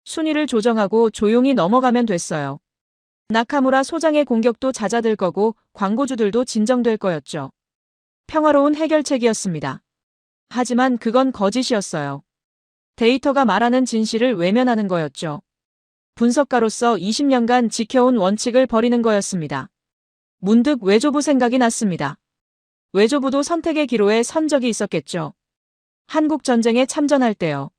순위를 조정하고 조용히 넘어가면 됐어요. 나카무라 소장의 공격도 잦아들 거고 광고주들도 진정될 거였죠. 평화로운 해결책이었습니다. 하지만 그건 거짓이었어요. 데이터가 말하는 진실을 외면하는 거였죠. 분석가로서 20년간 지켜온 원칙을 버리는 거였습니다. 문득 외조부 생각이 났습니다. 외조부도 선택의 기로에 선 적이 있었겠죠. 한국 전쟁에 참전할 때요.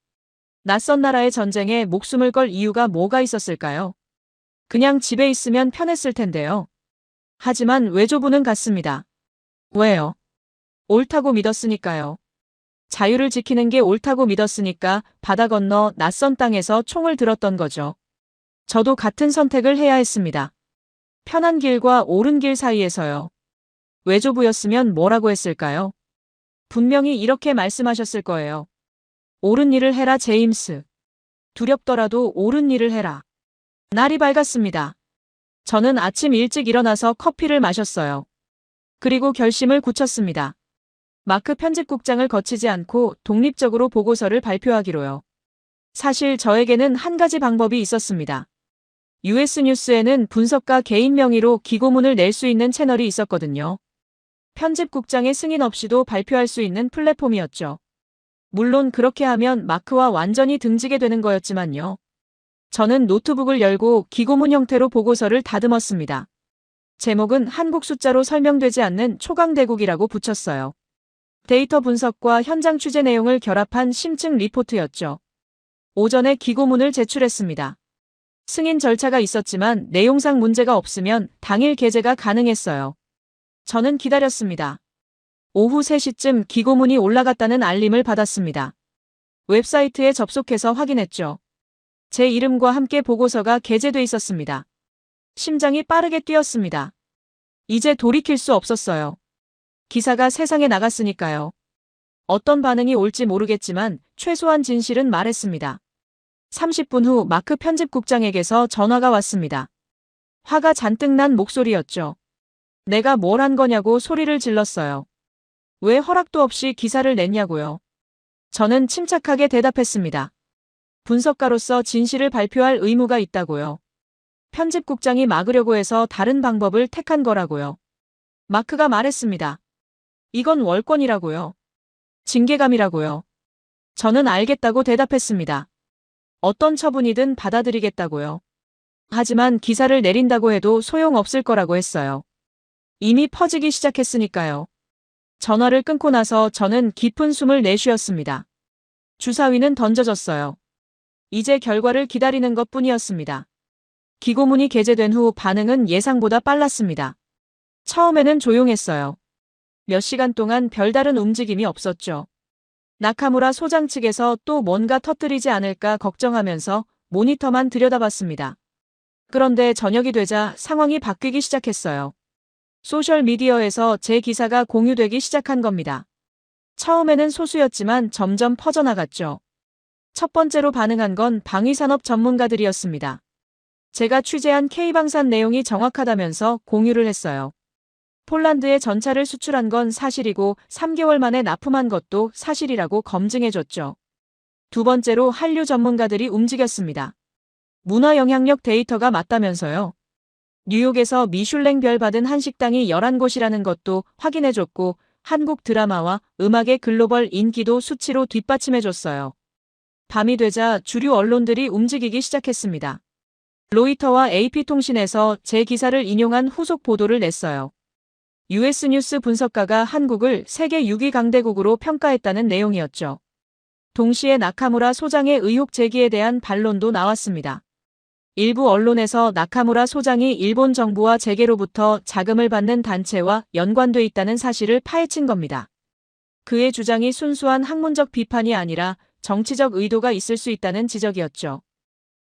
낯선 나라의 전쟁에 목숨을 걸 이유가 뭐가 있었을까요? 그냥 집에 있으면 편했을 텐데요. 하지만 외조부는 같습니다. 왜요? 옳다고 믿었으니까요. 자유를 지키는 게 옳다고 믿었으니까 바다 건너 낯선 땅에서 총을 들었던 거죠. 저도 같은 선택을 해야 했습니다. 편한 길과 옳은 길 사이에서요. 외조부였으면 뭐라고 했을까요? 분명히 이렇게 말씀하셨을 거예요. 옳은 일을 해라, 제임스. 두렵더라도 옳은 일을 해라. 날이 밝았습니다. 저는 아침 일찍 일어나서 커피를 마셨어요. 그리고 결심을 굳혔습니다. 마크 편집국장을 거치지 않고 독립적으로 보고서를 발표하기로요. 사실 저에게는 한 가지 방법이 있었습니다. US 뉴스에는 분석가 개인 명의로 기고문을 낼 수 있는 채널이 있었거든요. 편집국장의 승인 없이도 발표할 수 있는 플랫폼이었죠. 물론 그렇게 하면 마크와 완전히 등지게 되는 거였지만요. 저는 노트북을 열고 기고문 형태로 보고서를 다듬었습니다. 제목은 한국 숫자로 설명되지 않는 초강대국이라고 붙였어요. 데이터 분석과 현장 취재 내용을 결합한 심층 리포트였죠. 오전에 기고문을 제출했습니다. 승인 절차가 있었지만 내용상 문제가 없으면 당일 게재가 가능했어요. 저는 기다렸습니다. 오후 3시쯤 기고문이 올라갔다는 알림을 받았습니다. 웹사이트에 접속해서 확인했죠. 제 이름과 함께 보고서가 게재돼 있었습니다. 심장이 빠르게 뛰었습니다. 이제 돌이킬 수 없었어요. 기사가 세상에 나갔으니까요. 어떤 반응이 올지 모르겠지만 최소한 진실은 말했습니다. 30분 후 마크 편집국장에게서 전화가 왔습니다. 화가 잔뜩 난 목소리였죠. 내가 뭘 한 거냐고 소리를 질렀어요. 왜 허락도 없이 기사를 냈냐고요. 저는 침착하게 대답했습니다. 분석가로서 진실을 발표할 의무가 있다고요. 편집국장이 막으려고 해서 다른 방법을 택한 거라고요. 마크가 말했습니다. 이건 월권이라고요. 징계감이라고요. 저는 알겠다고 대답했습니다. 어떤 처분이든 받아들이겠다고요. 하지만 기사를 내린다고 해도 소용없을 거라고 했어요. 이미 퍼지기 시작했으니까요. 전화를 끊고 나서 저는 깊은 숨을 내쉬었습니다. 주사위는 던져졌어요. 이제 결과를 기다리는 것뿐이었습니다. 기고문이 게재된 후 반응은 예상보다 빨랐습니다. 처음에는 조용했어요. 몇 시간 동안 별다른 움직임이 없었죠. 나카무라 소장 측에서 또 뭔가 터뜨리지 않을까 걱정하면서 모니터만 들여다봤습니다. 그런데 저녁이 되자 상황이 바뀌기 시작했어요. 소셜미디어에서 제 기사가 공유되기 시작한 겁니다. 처음에는 소수였지만 점점 퍼져나갔죠. 첫 번째로 반응한 건 방위산업 전문가들이었습니다. 제가 취재한 K방산 내용이 정확하다면서 공유를 했어요. 폴란드에 전차를 수출한 건 사실이고 3개월 만에 납품한 것도 사실이라고 검증해줬죠. 두 번째로 한류 전문가들이 움직였습니다. 문화 영향력 데이터가 맞다면서요. 뉴욕에서 미슐랭 별 받은 한식당이 11곳이라는 것도 확인해줬고 한국 드라마와 음악의 글로벌 인기도 수치로 뒷받침해줬어요. 밤이 되자 주류 언론들이 움직이기 시작했습니다. 로이터와 AP통신에서 제 기사를 인용한 후속 보도를 냈어요. US 뉴스 분석가가 한국을 세계 6위 강대국으로 평가했다는 내용이었죠. 동시에 나카무라 소장의 의혹 제기에 대한 반론도 나왔습니다. 일부 언론에서 나카무라 소장이 일본 정부와 재계로부터 자금을 받는 단체와 연관돼 있다는 사실을 파헤친 겁니다. 그의 주장이 순수한 학문적 비판이 아니라 정치적 의도가 있을 수 있다는 지적이었죠.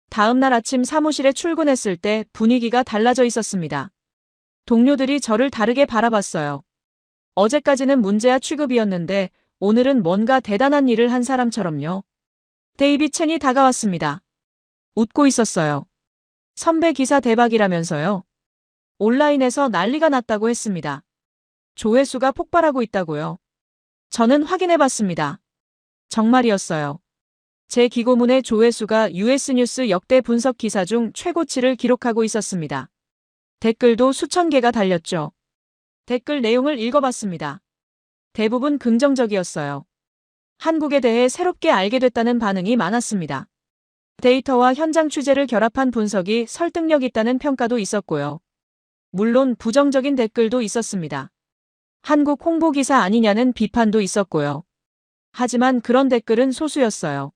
다음 날 아침 사무실에 출근했을 때 분위기가 달라져 있었습니다. 동료들이 저를 다르게 바라봤어요. 어제까지는 문제아 취급이었는데 오늘은 뭔가 대단한 일을 한 사람처럼요. 데이비 첸이 다가왔습니다. 웃고 있었어요. 선배 기사 대박이라면서요. 온라인에서 난리가 났다고 했습니다. 조회수가 폭발하고 있다고요. 저는 확인해봤습니다. 정말이었어요. 제 기고문의 조회수가 US 뉴스 역대 분석 기사 중 최고치를 기록하고 있었습니다. 댓글도 수천 개가 달렸죠. 댓글 내용을 읽어봤습니다. 대부분 긍정적이었어요. 한국에 대해 새롭게 알게 됐다는 반응이 많았습니다. 데이터와 현장 취재를 결합한 분석이 설득력 있다는 평가도 있었고요. 물론 부정적인 댓글도 있었습니다. 한국 홍보기사 아니냐는 비판도 있었고요. 하지만 그런 댓글은 소수였어요.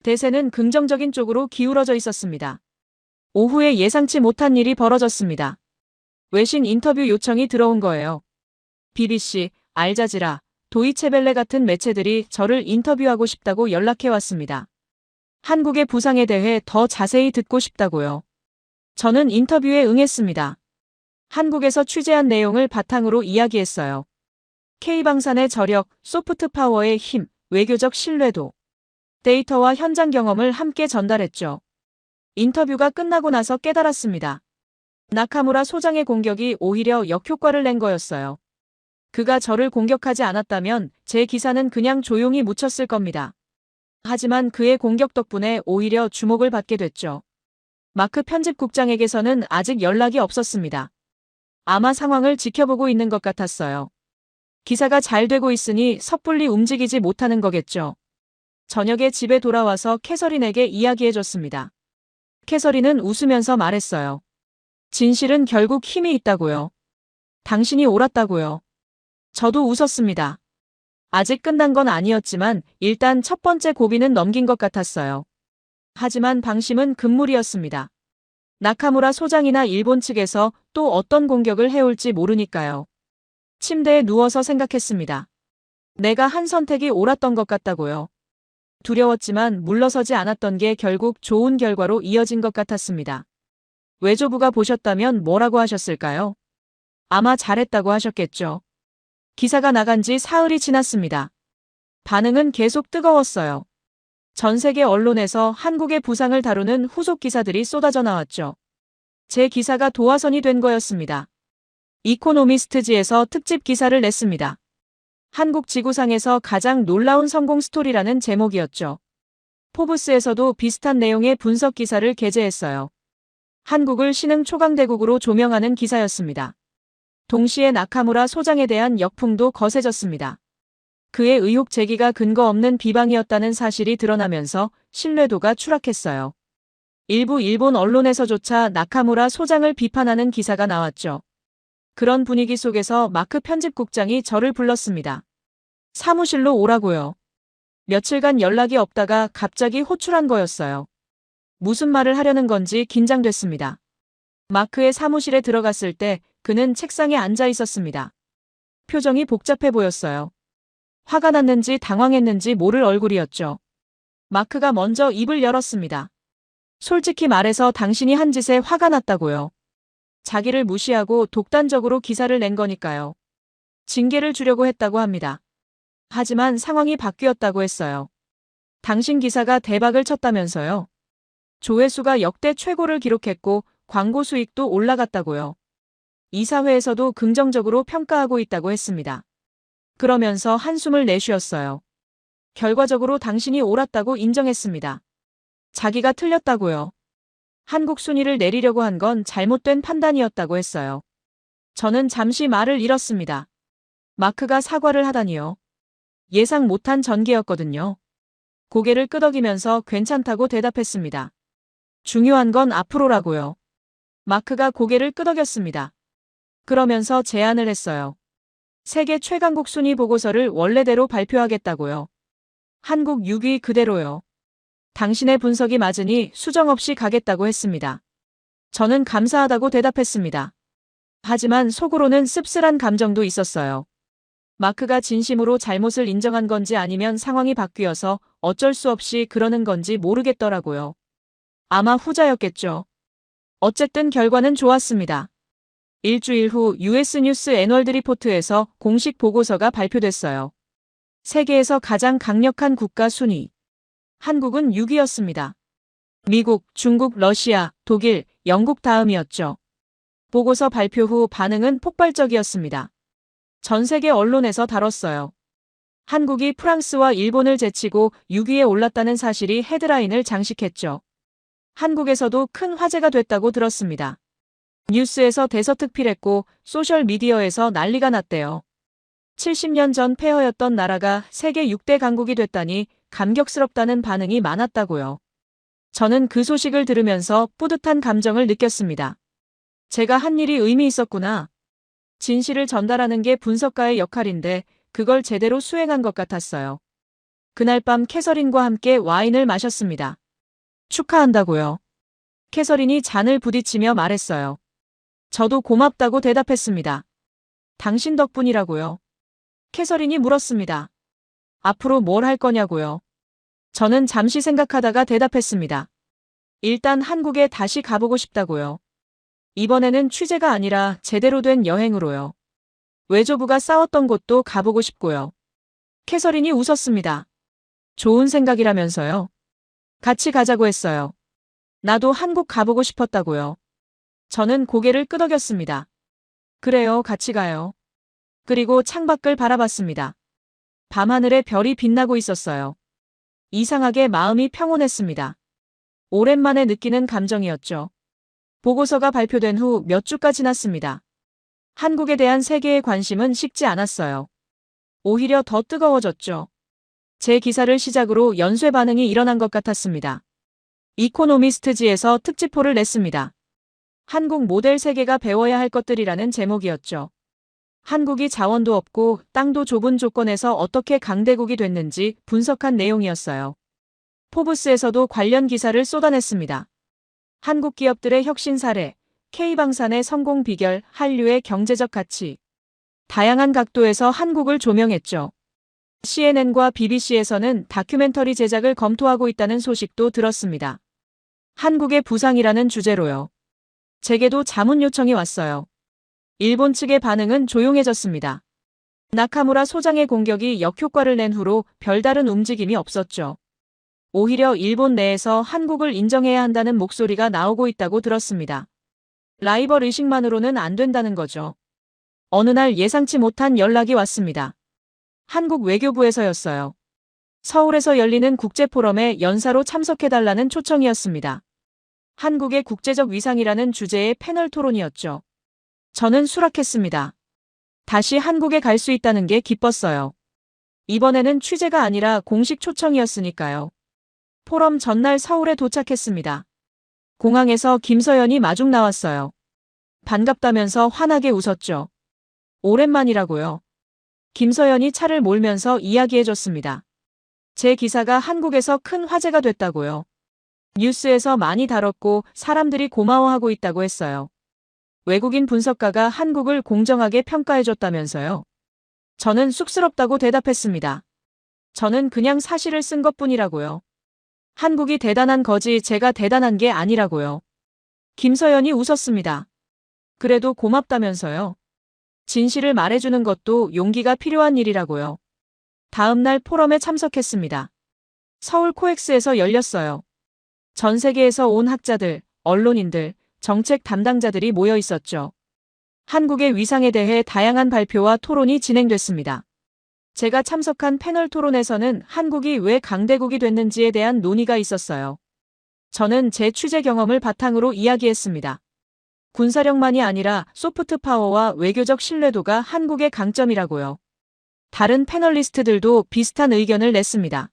대세는 긍정적인 쪽으로 기울어져 있었습니다. 오후에 예상치 못한 일이 벌어졌습니다. 외신 인터뷰 요청이 들어온 거예요. BBC, 알자지라, 도이체벨레 같은 매체들이 저를 인터뷰하고 싶다고 연락해왔습니다. 한국의 부상에 대해 더 자세히 듣고 싶다고요. 저는 인터뷰에 응했습니다. 한국에서 취재한 내용을 바탕으로 이야기했어요. K방산의 저력, 소프트 파워의 힘, 외교적 신뢰도, 데이터와 현장 경험을 함께 전달했죠. 인터뷰가 끝나고 나서 깨달았습니다. 나카무라 소장의 공격이 오히려 역효과를 낸 거였어요. 그가 저를 공격하지 않았다면 제 기사는 그냥 조용히 묻혔을 겁니다. 하지만 그의 공격 덕분에 오히려 주목을 받게 됐죠. 마크 편집국장에게서는 아직 연락이 없었습니다. 아마 상황을 지켜보고 있는 것 같았어요. 기사가 잘 되고 있으니 섣불리 움직이지 못하는 거겠죠. 저녁에 집에 돌아와서 캐서린에게 이야기해줬습니다. 캐서린은 웃으면서 말했어요. 진실은 결국 힘이 있다고요. 당신이 옳았다고요. 저도 웃었습니다. 아직 끝난 건 아니었지만 일단 첫 번째 고비는 넘긴 것 같았어요. 하지만 방심은 금물이었습니다. 나카무라 소장이나 일본 측에서 또 어떤 공격을 해올지 모르니까요. 침대에 누워서 생각했습니다. 내가 한 선택이 옳았던 것 같다고요. 두려웠지만 물러서지 않았던 게 결국 좋은 결과로 이어진 것 같았습니다. 외조부가 보셨다면 뭐라고 하셨을까요? 아마 잘했다고 하셨겠죠. 기사가 나간 지 사흘이 지났습니다. 반응은 계속 뜨거웠어요. 전 세계 언론에서 한국의 부상을 다루는 후속 기사들이 쏟아져 나왔죠. 제 기사가 도화선이 된 거였습니다. 이코노미스트지에서 특집 기사를 냈습니다. 한국 지구상에서 가장 놀라운 성공 스토리라는 제목이었죠. 포브스에서도 비슷한 내용의 분석 기사를 게재했어요. 한국을 신흥 초강대국으로 조명하는 기사였습니다. 동시에 나카무라 소장에 대한 역풍도 거세졌습니다. 그의 의혹 제기가 근거 없는 비방이었다는 사실이 드러나면서 신뢰도가 추락했어요. 일부 일본 언론에서조차 나카무라 소장을 비판하는 기사가 나왔죠. 그런 분위기 속에서 마크 편집국장이 저를 불렀습니다. 사무실로 오라고요. 며칠간 연락이 없다가 갑자기 호출한 거였어요. 무슨 말을 하려는 건지 긴장됐습니다. 마크의 사무실에 들어갔을 때 그는 책상에 앉아 있었습니다. 표정이 복잡해 보였어요. 화가 났는지 당황했는지 모를 얼굴이었죠. 마크가 먼저 입을 열었습니다. 솔직히 말해서 당신이 한 짓에 화가 났다고요. 자기를 무시하고 독단적으로 기사를 낸 거니까요. 징계를 주려고 했다고 합니다. 하지만 상황이 바뀌었다고 했어요. 당신 기사가 대박을 쳤다면서요. 조회수가 역대 최고를 기록했고 광고 수익도 올라갔다고요. 이사회에서도 긍정적으로 평가하고 있다고 했습니다. 그러면서 한숨을 내쉬었어요. 결과적으로 당신이 옳았다고 인정했습니다. 자기가 틀렸다고요. 한국 순위를 내리려고 한 건 잘못된 판단이었다고 했어요. 저는 잠시 말을 잃었습니다. 마크가 사과를 하다니요. 예상 못한 전개였거든요. 고개를 끄덕이면서 괜찮다고 대답했습니다. 중요한 건 앞으로라고요. 마크가 고개를 끄덕였습니다. 그러면서 제안을 했어요. 세계 최강국 순위 보고서를 원래대로 발표하겠다고요. 한국 6위 그대로요. 당신의 분석이 맞으니 수정 없이 가겠다고 했습니다. 저는 감사하다고 대답했습니다. 하지만 속으로는 씁쓸한 감정도 있었어요. 마크가 진심으로 잘못을 인정한 건지 아니면 상황이 바뀌어서 어쩔 수 없이 그러는 건지 모르겠더라고요. 아마 후자였겠죠. 어쨌든 결과는 좋았습니다. 일주일 후 US 뉴스 애널드 리포트에서 공식 보고서가 발표됐어요. 세계에서 가장 강력한 국가 순위. 한국은 6위였습니다. 미국, 중국, 러시아, 독일, 영국 다음이었죠. 보고서 발표 후 반응은 폭발적이었습니다. 전 세계 언론에서 다뤘어요. 한국이 프랑스와 일본을 제치고 6위에 올랐다는 사실이 헤드라인을 장식했죠. 한국에서도 큰 화제가 됐다고 들었습니다. 뉴스에서 대서특필했고 소셜미디어에서 난리가 났대요. 70년 전 폐허였던 나라가 세계 6대 강국이 됐다니 감격스럽다는 반응이 많았다고요. 저는 그 소식을 들으면서 뿌듯한 감정을 느꼈습니다. 제가 한 일이 의미 있었구나. 진실을 전달하는 게 분석가의 역할인데 그걸 제대로 수행한 것 같았어요. 그날 밤 캐서린과 함께 와인을 마셨습니다. 축하한다고요. 캐서린이 잔을 부딪히며 말했어요. 저도 고맙다고 대답했습니다. 당신 덕분이라고요. 캐서린이 물었습니다. 앞으로 뭘 할 거냐고요. 저는 잠시 생각하다가 대답했습니다. 일단 한국에 다시 가보고 싶다고요. 이번에는 취재가 아니라 제대로 된 여행으로요. 외조부가 싸웠던 곳도 가보고 싶고요. 캐서린이 웃었습니다. 좋은 생각이라면서요. 같이 가자고 했어요. 나도 한국 가보고 싶었다고요. 저는 고개를 끄덕였습니다. 그래요, 같이 가요. 그리고 창밖을 바라봤습니다. 밤하늘에 별이 빛나고 있었어요. 이상하게 마음이 평온했습니다. 오랜만에 느끼는 감정이었죠. 보고서가 발표된 후 몇 주가 지났습니다. 한국에 대한 세계의 관심은 식지 않았어요. 오히려 더 뜨거워졌죠. 제 기사를 시작으로 연쇄 반응이 일어난 것 같았습니다. 이코노미스트지에서 특집호를 냈습니다. 한국 모델 세계가 배워야 할 것들이라는 제목이었죠. 한국이 자원도 없고 땅도 좁은 조건에서 어떻게 강대국이 됐는지 분석한 내용이었어요. 포브스에서도 관련 기사를 쏟아냈습니다. 한국 기업들의 혁신 사례, K방산의 성공 비결, 한류의 경제적 가치. 다양한 각도에서 한국을 조명했죠. CNN과 BBC에서는 다큐멘터리 제작을 검토하고 있다는 소식도 들었습니다. 한국의 부상이라는 주제로요. 제게도 자문 요청이 왔어요. 일본 측의 반응은 조용해졌습니다. 나카무라 소장의 공격이 역효과를 낸 후로 별다른 움직임이 없었죠. 오히려 일본 내에서 한국을 인정해야 한다는 목소리가 나오고 있다고 들었습니다. 라이벌 의식만으로는 안 된다는 거죠. 어느 날 예상치 못한 연락이 왔습니다. 한국 외교부에서였어요. 서울에서 열리는 국제포럼에 연사로 참석해달라는 초청이었습니다. 한국의 국제적 위상이라는 주제의 패널 토론이었죠. 저는 수락했습니다. 다시 한국에 갈 수 있다는 게 기뻤어요. 이번에는 취재가 아니라 공식 초청이었으니까요. 포럼 전날 서울에 도착했습니다. 공항에서 김서연이 마중 나왔어요. 반갑다면서 환하게 웃었죠. 오랜만이라고요. 김서연이 차를 몰면서 이야기해줬습니다. 제 기사가 한국에서 큰 화제가 됐다고요. 뉴스에서 많이 다뤘고 사람들이 고마워하고 있다고 했어요. 외국인 분석가가 한국을 공정하게 평가해줬다면서요. 저는 쑥스럽다고 대답했습니다. 저는 그냥 사실을 쓴 것뿐이라고요. 한국이 대단한 거지 제가 대단한 게 아니라고요. 김서연이 웃었습니다. 그래도 고맙다면서요. 진실을 말해주는 것도 용기가 필요한 일이라고요. 다음 날 포럼에 참석했습니다. 서울 코엑스에서 열렸어요. 전 세계에서 온 학자들, 언론인들, 정책 담당자들이 모여 있었죠. 한국의 위상에 대해 다양한 발표와 토론이 진행됐습니다. 제가 참석한 패널 토론에서는 한국이 왜 강대국이 됐는지에 대한 논의가 있었어요. 저는 제 취재 경험을 바탕으로 이야기했습니다. 군사력만이 아니라 소프트 파워와 외교적 신뢰도가 한국의 강점이라고요. 다른 패널리스트들도 비슷한 의견을 냈습니다.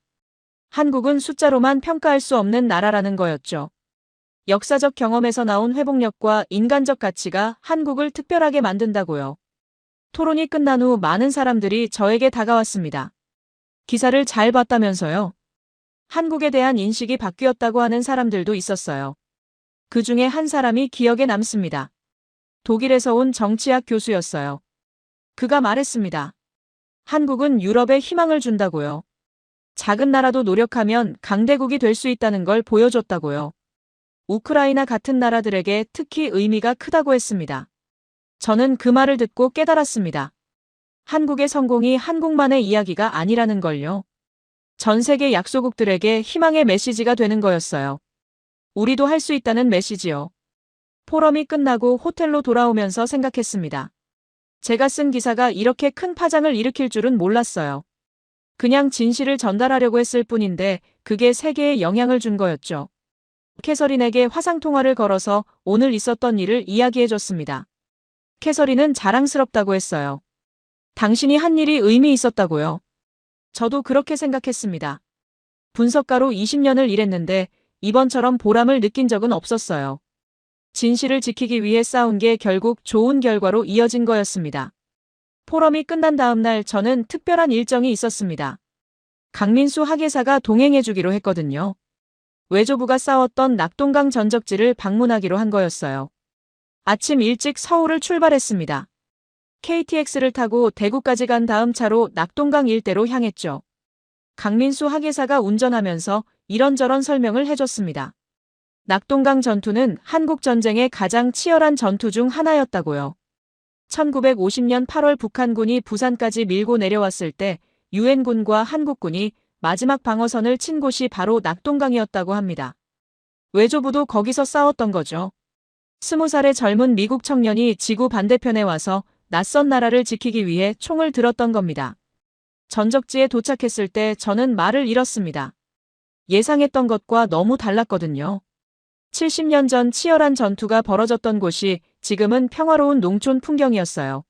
한국은 숫자로만 평가할 수 없는 나라라는 거였죠. 역사적 경험에서 나온 회복력과 인간적 가치가 한국을 특별하게 만든다고요. 토론이 끝난 후 많은 사람들이 저에게 다가왔습니다. 기사를 잘 봤다면서요. 한국에 대한 인식이 바뀌었다고 하는 사람들도 있었어요. 그 중에 한 사람이 기억에 남습니다. 독일에서 온 정치학 교수였어요. 그가 말했습니다. 한국은 유럽에 희망을 준다고요. 작은 나라도 노력하면 강대국이 될 수 있다는 걸 보여줬다고요. 우크라이나 같은 나라들에게 특히 의미가 크다고 했습니다. 저는 그 말을 듣고 깨달았습니다. 한국의 성공이 한국만의 이야기가 아니라는 걸요. 전 세계 약소국들에게 희망의 메시지가 되는 거였어요. 우리도 할 수 있다는 메시지요. 포럼이 끝나고 호텔로 돌아오면서 생각했습니다. 제가 쓴 기사가 이렇게 큰 파장을 일으킬 줄은 몰랐어요. 그냥 진실을 전달하려고 했을 뿐인데 그게 세계에 영향을 준 거였죠. 캐서린에게 화상통화를 걸어서 오늘 있었던 일을 이야기해줬습니다. 캐서린은 자랑스럽다고 했어요. 당신이 한 일이 의미 있었다고요. 저도 그렇게 생각했습니다. 분석가로 20년을 일했는데 이번처럼 보람을 느낀 적은 없었어요. 진실을 지키기 위해 싸운 게 결국 좋은 결과로 이어진 거였습니다. 포럼이 끝난 다음 날 저는 특별한 일정이 있었습니다. 강민수 학예사가 동행해주기로 했거든요. 외조부가 싸웠던 낙동강 전적지를 방문하기로 한 거였어요. 아침 일찍 서울을 출발했습니다. KTX를 타고 대구까지 간 다음 차로 낙동강 일대로 향했죠. 강민수 학예사가 운전하면서 이런저런 설명을 해줬습니다. 낙동강 전투는 한국 전쟁의 가장 치열한 전투 중 하나였다고요. 1950년 8월 북한군이 부산까지 밀고 내려왔을 때 유엔군과 한국군이 마지막 방어선을 친 곳이 바로 낙동강이었다고 합니다. 외조부도 거기서 싸웠던 거죠. 20살의 젊은 미국 청년이 지구 반대편에 와서 낯선 나라를 지키기 위해 총을 들었던 겁니다. 전적지에 도착했을 때 저는 말을 잃었습니다. 예상했던 것과 너무 달랐거든요. 70년 전 치열한 전투가 벌어졌던 곳이 지금은 평화로운 농촌 풍경이었어요.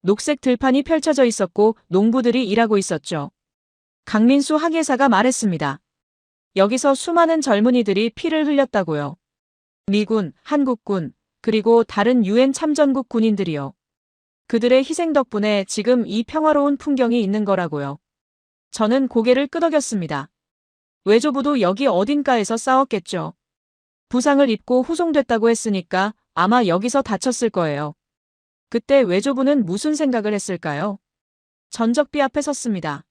녹색 들판이 펼쳐져 있었고 농부들이 일하고 있었죠. 강민수 학예사가 말했습니다. 여기서 수많은 젊은이들이 피를 흘렸다고요. 미군, 한국군, 그리고 다른 유엔 참전국 군인들이요. 그들의 희생 덕분에 지금 이 평화로운 풍경이 있는 거라고요. 저는 고개를 끄덕였습니다. 외조부도 여기 어딘가에서 싸웠겠죠. 부상을 입고 후송됐다고 했으니까 아마 여기서 다쳤을 거예요. 그때 외조부는 무슨 생각을 했을까요? 전적비 앞에 섰습니다.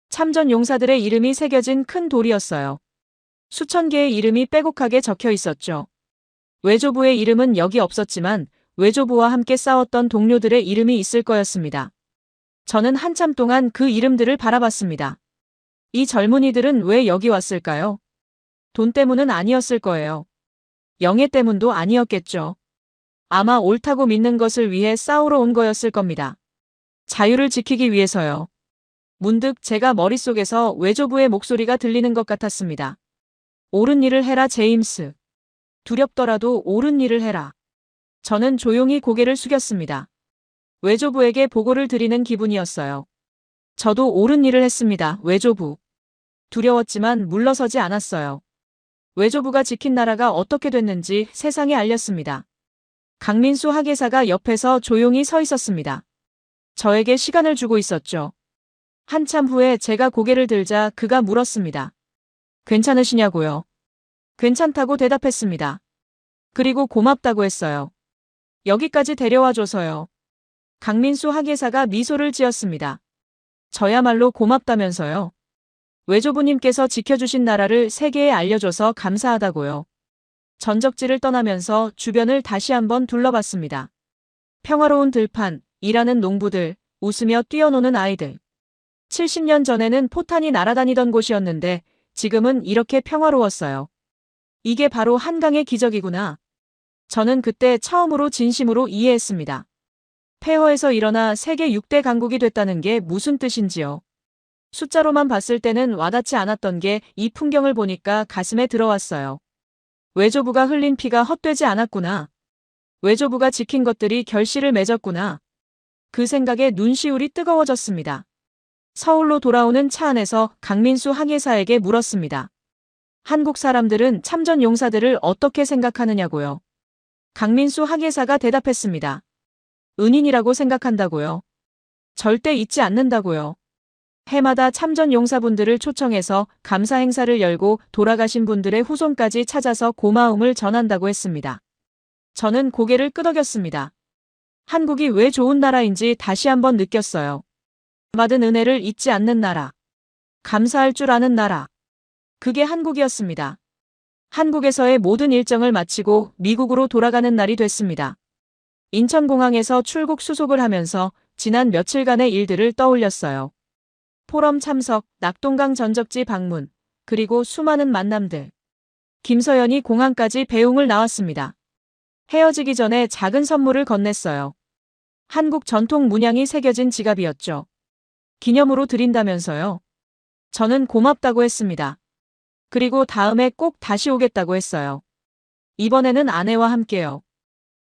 참전 용사들의 이름이 새겨진 큰 돌이었어요. 수천 개의 이름이 빼곡하게 적혀 있었죠. 외조부의 이름은 여기 없었지만 외조부와 함께 싸웠던 동료들의 이름이 있을 거였습니다. 저는 한참 동안 그 이름들을 바라봤습니다. 이 젊은이들은 왜 여기 왔을까요? 돈 때문은 아니었을 거예요. 영예 때문도 아니었겠죠. 아마 옳다고 믿는 것을 위해 싸우러 온 거였을 겁니다. 자유를 지키기 위해서요. 문득 제가 머릿속에서 외조부의 목소리가 들리는 것 같았습니다. 옳은 일을 해라, 제임스. 두렵더라도 옳은 일을 해라. 저는 조용히 고개를 숙였습니다. 외조부에게 보고를 드리는 기분이었어요. 저도 옳은 일을 했습니다, 외조부. 두려웠지만 물러서지 않았어요. 외조부가 지킨 나라가 어떻게 됐는지 세상에 알렸습니다. 강민수 학예사가 옆에서 조용히 서 있었습니다. 저에게 시간을 주고 있었죠. 한참 후에 제가 고개를 들자 그가 물었습니다. 괜찮으시냐고요? 괜찮다고 대답했습니다. 그리고 고맙다고 했어요. 여기까지 데려와줘서요. 강민수 학예사가 미소를 지었습니다. 저야말로 고맙다면서요. 외조부님께서 지켜주신 나라를 세계에 알려줘서 감사하다고요. 전적지를 떠나면서 주변을 다시 한번 둘러봤습니다. 평화로운 들판, 일하는 농부들, 웃으며 뛰어노는 아이들. 70년 전에는 포탄이 날아다니던 곳이었는데 지금은 이렇게 평화로웠어요. 이게 바로 한강의 기적이구나. 저는 그때 처음으로 진심으로 이해했습니다. 폐허에서 일어나 세계 6대 강국이 됐다는 게 무슨 뜻인지요. 숫자로만 봤을 때는 와닿지 않았던 게 이 풍경을 보니까 가슴에 들어왔어요. 외조부가 흘린 피가 헛되지 않았구나. 외조부가 지킨 것들이 결실을 맺었구나. 그 생각에 눈시울이 뜨거워졌습니다. 서울로 돌아오는 차 안에서 강민수 학예사에게 물었습니다. 한국 사람들은 참전 용사들을 어떻게 생각하느냐고요. 강민수 학예사가 대답했습니다. 은인이라고 생각한다고요. 절대 잊지 않는다고요. 해마다 참전 용사분들을 초청해서 감사 행사를 열고 돌아가신 분들의 후손까지 찾아서 고마움을 전한다고 했습니다. 저는 고개를 끄덕였습니다. 한국이 왜 좋은 나라인지 다시 한번 느꼈어요. 받은 은혜를 잊지 않는 나라. 감사할 줄 아는 나라. 그게 한국이었습니다. 한국에서의 모든 일정을 마치고 미국으로 돌아가는 날이 됐습니다. 인천공항에서 출국 수속을 하면서 지난 며칠간의 일들을 떠올렸어요. 포럼 참석, 낙동강 전적지 방문, 그리고 수많은 만남들. 김서연이 공항까지 배웅을 나왔습니다. 헤어지기 전에 작은 선물을 건넸어요. 한국 전통 문양이 새겨진 지갑이었죠. 기념으로 드린다면서요. 저는 고맙다고 했습니다. 그리고 다음에 꼭 다시 오겠다고 했어요. 이번에는 아내와 함께요.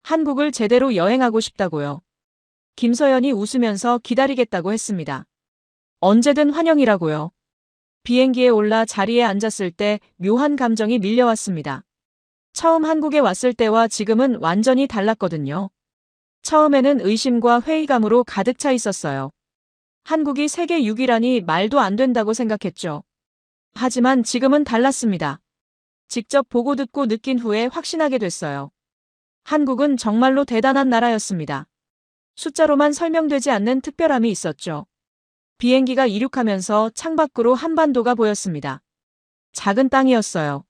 한국을 제대로 여행하고 싶다고요. 김서연이 웃으면서 기다리겠다고 했습니다. 언제든 환영이라고요. 비행기에 올라 자리에 앉았을 때 묘한 감정이 밀려왔습니다. 처음 한국에 왔을 때와 지금은 완전히 달랐거든요. 처음에는 의심과 회의감으로 가득 차 있었어요. 한국이 세계 6위라니 말도 안 된다고 생각했죠. 하지만 지금은 달랐습니다. 직접 보고 듣고 느낀 후에 확신하게 됐어요. 한국은 정말로 대단한 나라였습니다. 숫자로만 설명되지 않는 특별함이 있었죠. 비행기가 이륙하면서 창밖으로 한반도가 보였습니다. 작은 땅이었어요.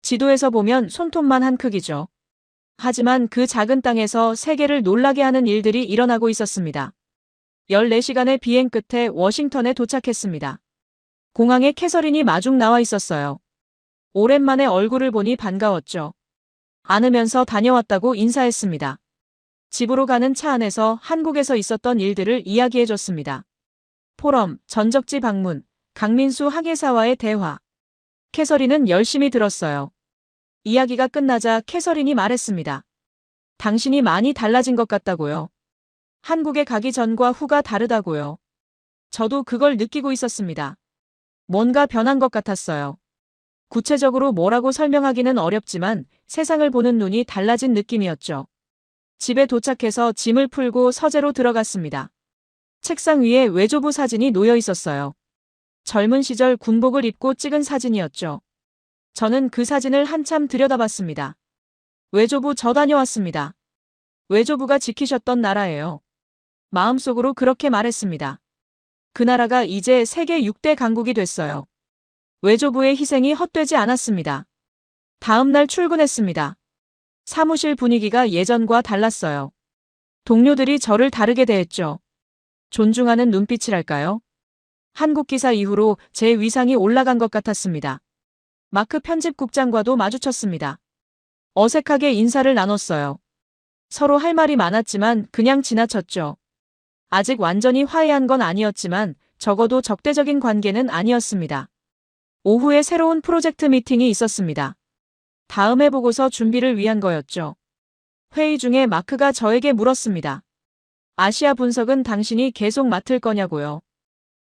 지도에서 보면 손톱만 한 크기죠. 하지만 그 작은 땅에서 세계를 놀라게 하는 일들이 일어나고 있었습니다. 14시간의 비행 끝에 워싱턴에 도착했습니다. 공항에 캐서린이 마중 나와 있었어요. 오랜만에 얼굴을 보니 반가웠죠. 안으면서 다녀왔다고 인사했습니다. 집으로 가는 차 안에서 한국에서 있었던 일들을 이야기해줬습니다. 포럼, 전적지 방문, 강민수 학예사와의 대화. 캐서린은 열심히 들었어요. 이야기가 끝나자 캐서린이 말했습니다. 당신이 많이 달라진 것 같다고요. 한국에 가기 전과 후가 다르다고요. 저도 그걸 느끼고 있었습니다. 뭔가 변한 것 같았어요. 구체적으로 뭐라고 설명하기는 어렵지만 세상을 보는 눈이 달라진 느낌이었죠. 집에 도착해서 짐을 풀고 서재로 들어갔습니다. 책상 위에 외조부 사진이 놓여 있었어요. 젊은 시절 군복을 입고 찍은 사진이었죠. 저는 그 사진을 한참 들여다봤습니다. 외조부 저 다녀왔습니다. 외조부가 지키셨던 나라예요. 마음속으로 그렇게 말했습니다. 그 나라가 이제 세계 6대 강국이 됐어요. 외조부의 희생이 헛되지 않았습니다. 다음 날 출근했습니다. 사무실 분위기가 예전과 달랐어요. 동료들이 저를 다르게 대했죠. 존중하는 눈빛이랄까요? 한국 기사 이후로 제 위상이 올라간 것 같았습니다. 마크 편집국장과도 마주쳤습니다. 어색하게 인사를 나눴어요. 서로 할 말이 많았지만 그냥 지나쳤죠. 아직 완전히 화해한 건 아니었지만 적어도 적대적인 관계는 아니었습니다. 오후에 새로운 프로젝트 미팅이 있었습니다. 다음 해 보고서 준비를 위한 거였죠. 회의 중에 마크가 저에게 물었습니다. 아시아 분석은 당신이 계속 맡을 거냐고요.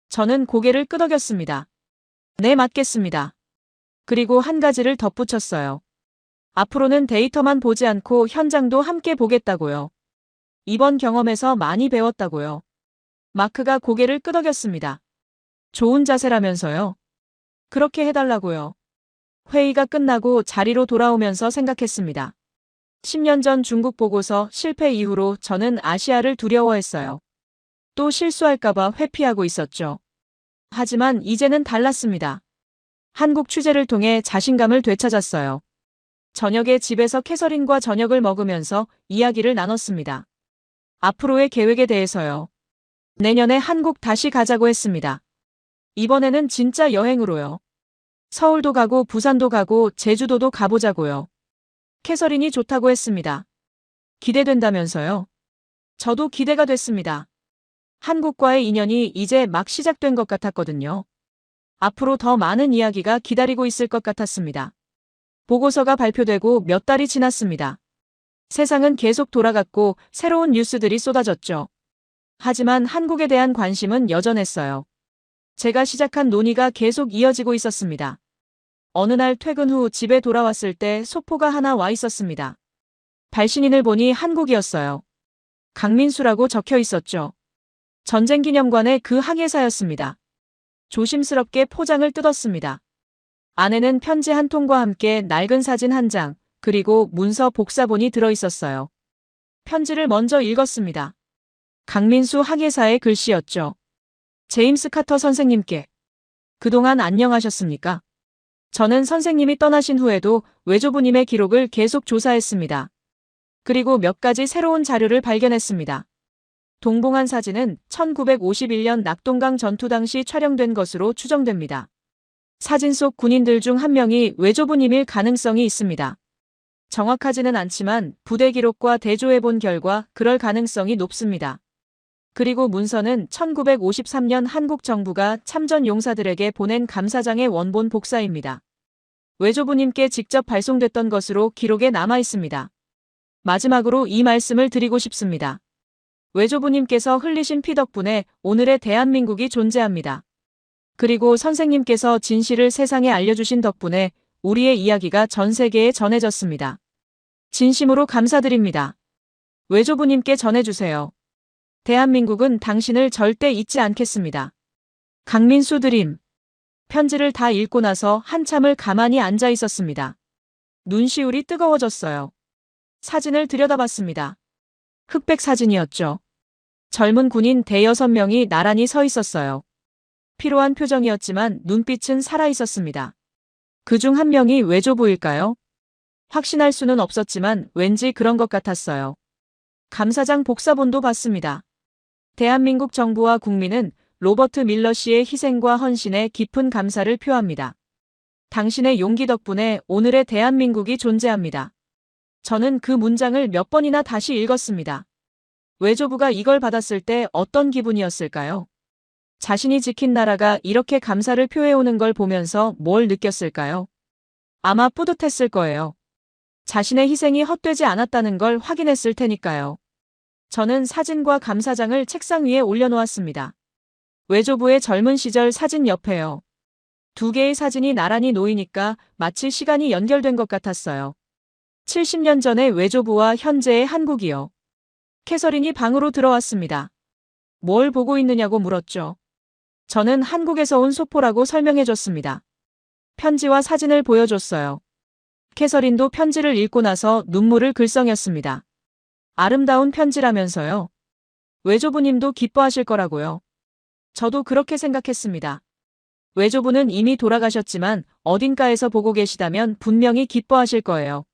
저는 고개를 끄덕였습니다. 네, 맡겠습니다. 그리고 한 가지를 덧붙였어요. 앞으로는 데이터만 보지 않고 현장도 함께 보겠다고요. 이번 경험에서 많이 배웠다고요. 마크가 고개를 끄덕였습니다. 좋은 자세라면서요. 그렇게 해달라고요. 회의가 끝나고 자리로 돌아오면서 생각했습니다. 10년 전 중국 보고서 실패 이후로 저는 아시아를 두려워했어요. 또 실수할까봐 회피하고 있었죠. 하지만 이제는 달랐습니다. 한국 취재를 통해 자신감을 되찾았어요. 저녁에 집에서 캐서린과 저녁을 먹으면서 이야기를 나눴습니다. 앞으로의 계획에 대해서요. 내년에 한국 다시 가자고 했습니다. 이번에는 진짜 여행으로요. 서울도 가고 부산도 가고 제주도도 가보자고요. 캐서린이 좋다고 했습니다. 기대된다면서요? 저도 기대가 됐습니다. 한국과의 인연이 이제 막 시작된 것 같았거든요. 앞으로 더 많은 이야기가 기다리고 있을 것 같았습니다. 보고서가 발표되고 몇 달이 지났습니다. 세상은 계속 돌아갔고 새로운 뉴스들이 쏟아졌죠. 하지만 한국에 대한 관심은 여전했어요. 제가 시작한 논의가 계속 이어지고 있었습니다. 어느 날 퇴근 후 집에 돌아왔을 때 소포가 하나 와 있었습니다. 발신인을 보니 한국이었어요. 강민수라고 적혀 있었죠. 전쟁기념관의 그 항해사였습니다. 조심스럽게 포장을 뜯었습니다. 안에는 편지 한 통과 함께 낡은 사진 한 장, 그리고 문서 복사본이 들어있었어요. 편지를 먼저 읽었습니다. 강민수 항해사의 글씨였죠. 제임스 카터 선생님께. 그동안 안녕하셨습니까? 저는 선생님이 떠나신 후에도 외조부님의 기록을 계속 조사했습니다. 그리고 몇 가지 새로운 자료를 발견했습니다. 동봉한 사진은 1951년 낙동강 전투 당시 촬영된 것으로 추정됩니다. 사진 속 군인들 중 한 명이 외조부님일 가능성이 있습니다. 정확하지는 않지만 부대 기록과 대조해 본 결과 그럴 가능성이 높습니다. 그리고 문서는 1953년 한국 정부가 참전 용사들에게 보낸 감사장의 원본 복사입니다. 외조부님께 직접 발송됐던 것으로 기록에 남아 있습니다. 마지막으로 이 말씀을 드리고 싶습니다. 외조부님께서 흘리신 피 덕분에 오늘의 대한민국이 존재합니다. 그리고 선생님께서 진실을 세상에 알려주신 덕분에 우리의 이야기가 전 세계에 전해졌습니다. 진심으로 감사드립니다. 외조부님께 전해주세요. 대한민국은 당신을 절대 잊지 않겠습니다. 강민수 드림. 편지를 다 읽고 나서 한참을 가만히 앉아 있었습니다. 눈시울이 뜨거워졌어요. 사진을 들여다봤습니다. 흑백 사진이었죠. 젊은 군인 대여섯 명이 나란히 서 있었어요. 피로한 표정이었지만 눈빛은 살아있었습니다. 그중 한 명이 외조부일까요? 확신할 수는 없었지만 왠지 그런 것 같았어요. 감사장 복사본도 봤습니다. 대한민국 정부와 국민은 로버트 밀러 씨의 희생과 헌신에 깊은 감사를 표합니다. 당신의 용기 덕분에 오늘의 대한민국이 존재합니다. 저는 그 문장을 몇 번이나 다시 읽었습니다. 외조부가 이걸 받았을 때 어떤 기분이었을까요? 자신이 지킨 나라가 이렇게 감사를 표해오는 걸 보면서 뭘 느꼈을까요? 아마 뿌듯했을 거예요. 자신의 희생이 헛되지 않았다는 걸 확인했을 테니까요. 저는 사진과 감사장을 책상 위에 올려놓았습니다. 외조부의 젊은 시절 사진 옆에요. 두 개의 사진이 나란히 놓이니까 마치 시간이 연결된 것 같았어요. 70년 전의 외조부와 현재의 한국이요. 캐서린이 방으로 들어왔습니다. 뭘 보고 있느냐고 물었죠. 저는 한국에서 온 소포라고 설명해줬습니다. 편지와 사진을 보여줬어요. 캐서린도 편지를 읽고 나서 눈물을 글썽였습니다. 아름다운 편지라면서요. 외조부님도 기뻐하실 거라고요. 저도 그렇게 생각했습니다. 외조부는 이미 돌아가셨지만 어딘가에서 보고 계시다면 분명히 기뻐하실 거예요.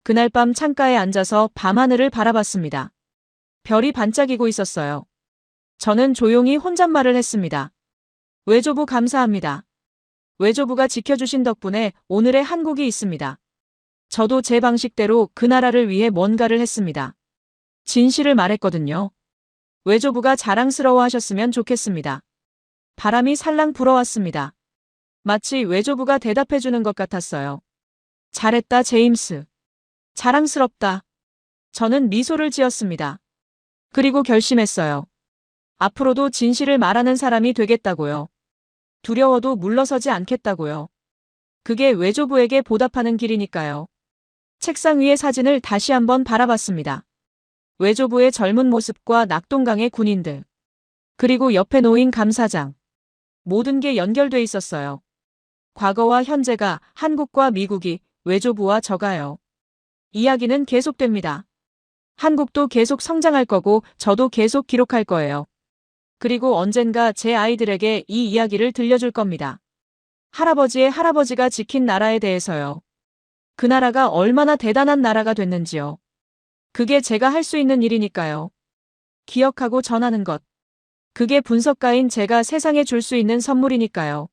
그날 밤 창가에 앉아서 밤하늘을 바라봤습니다. 별이 반짝이고 있었어요. 저는 조용히 혼잣말을 했습니다. 외조부 감사합니다. 외조부가 지켜주신 덕분에 오늘의 한국이 있습니다. 저도 제 방식대로 그 나라를 위해 뭔가를 했습니다. 진실을 말했거든요. 외조부가 자랑스러워하셨으면 좋겠습니다. 바람이 살랑 불어왔습니다. 마치 외조부가 대답해주는 것 같았어요. 잘했다, 제임스. 자랑스럽다. 저는 미소를 지었습니다. 그리고 결심했어요. 앞으로도 진실을 말하는 사람이 되겠다고요. 두려워도 물러서지 않겠다고요. 그게 외조부에게 보답하는 길이니까요. 책상 위의 사진을 다시 한번 바라봤습니다. 외조부의 젊은 모습과 낙동강의 군인들. 그리고 옆에 놓인 감사장. 모든 게 연결돼 있었어요. 과거와 현재가, 한국과 미국이, 외조부와 저가요. 이야기는 계속됩니다. 한국도 계속 성장할 거고 저도 계속 기록할 거예요. 그리고 언젠가 제 아이들에게 이 이야기를 들려줄 겁니다. 할아버지의 할아버지가 지킨 나라에 대해서요. 그 나라가 얼마나 대단한 나라가 됐는지요. 그게 제가 할 수 있는 일이니까요. 기억하고 전하는 것. 그게 분석가인 제가 세상에 줄 수 있는 선물이니까요.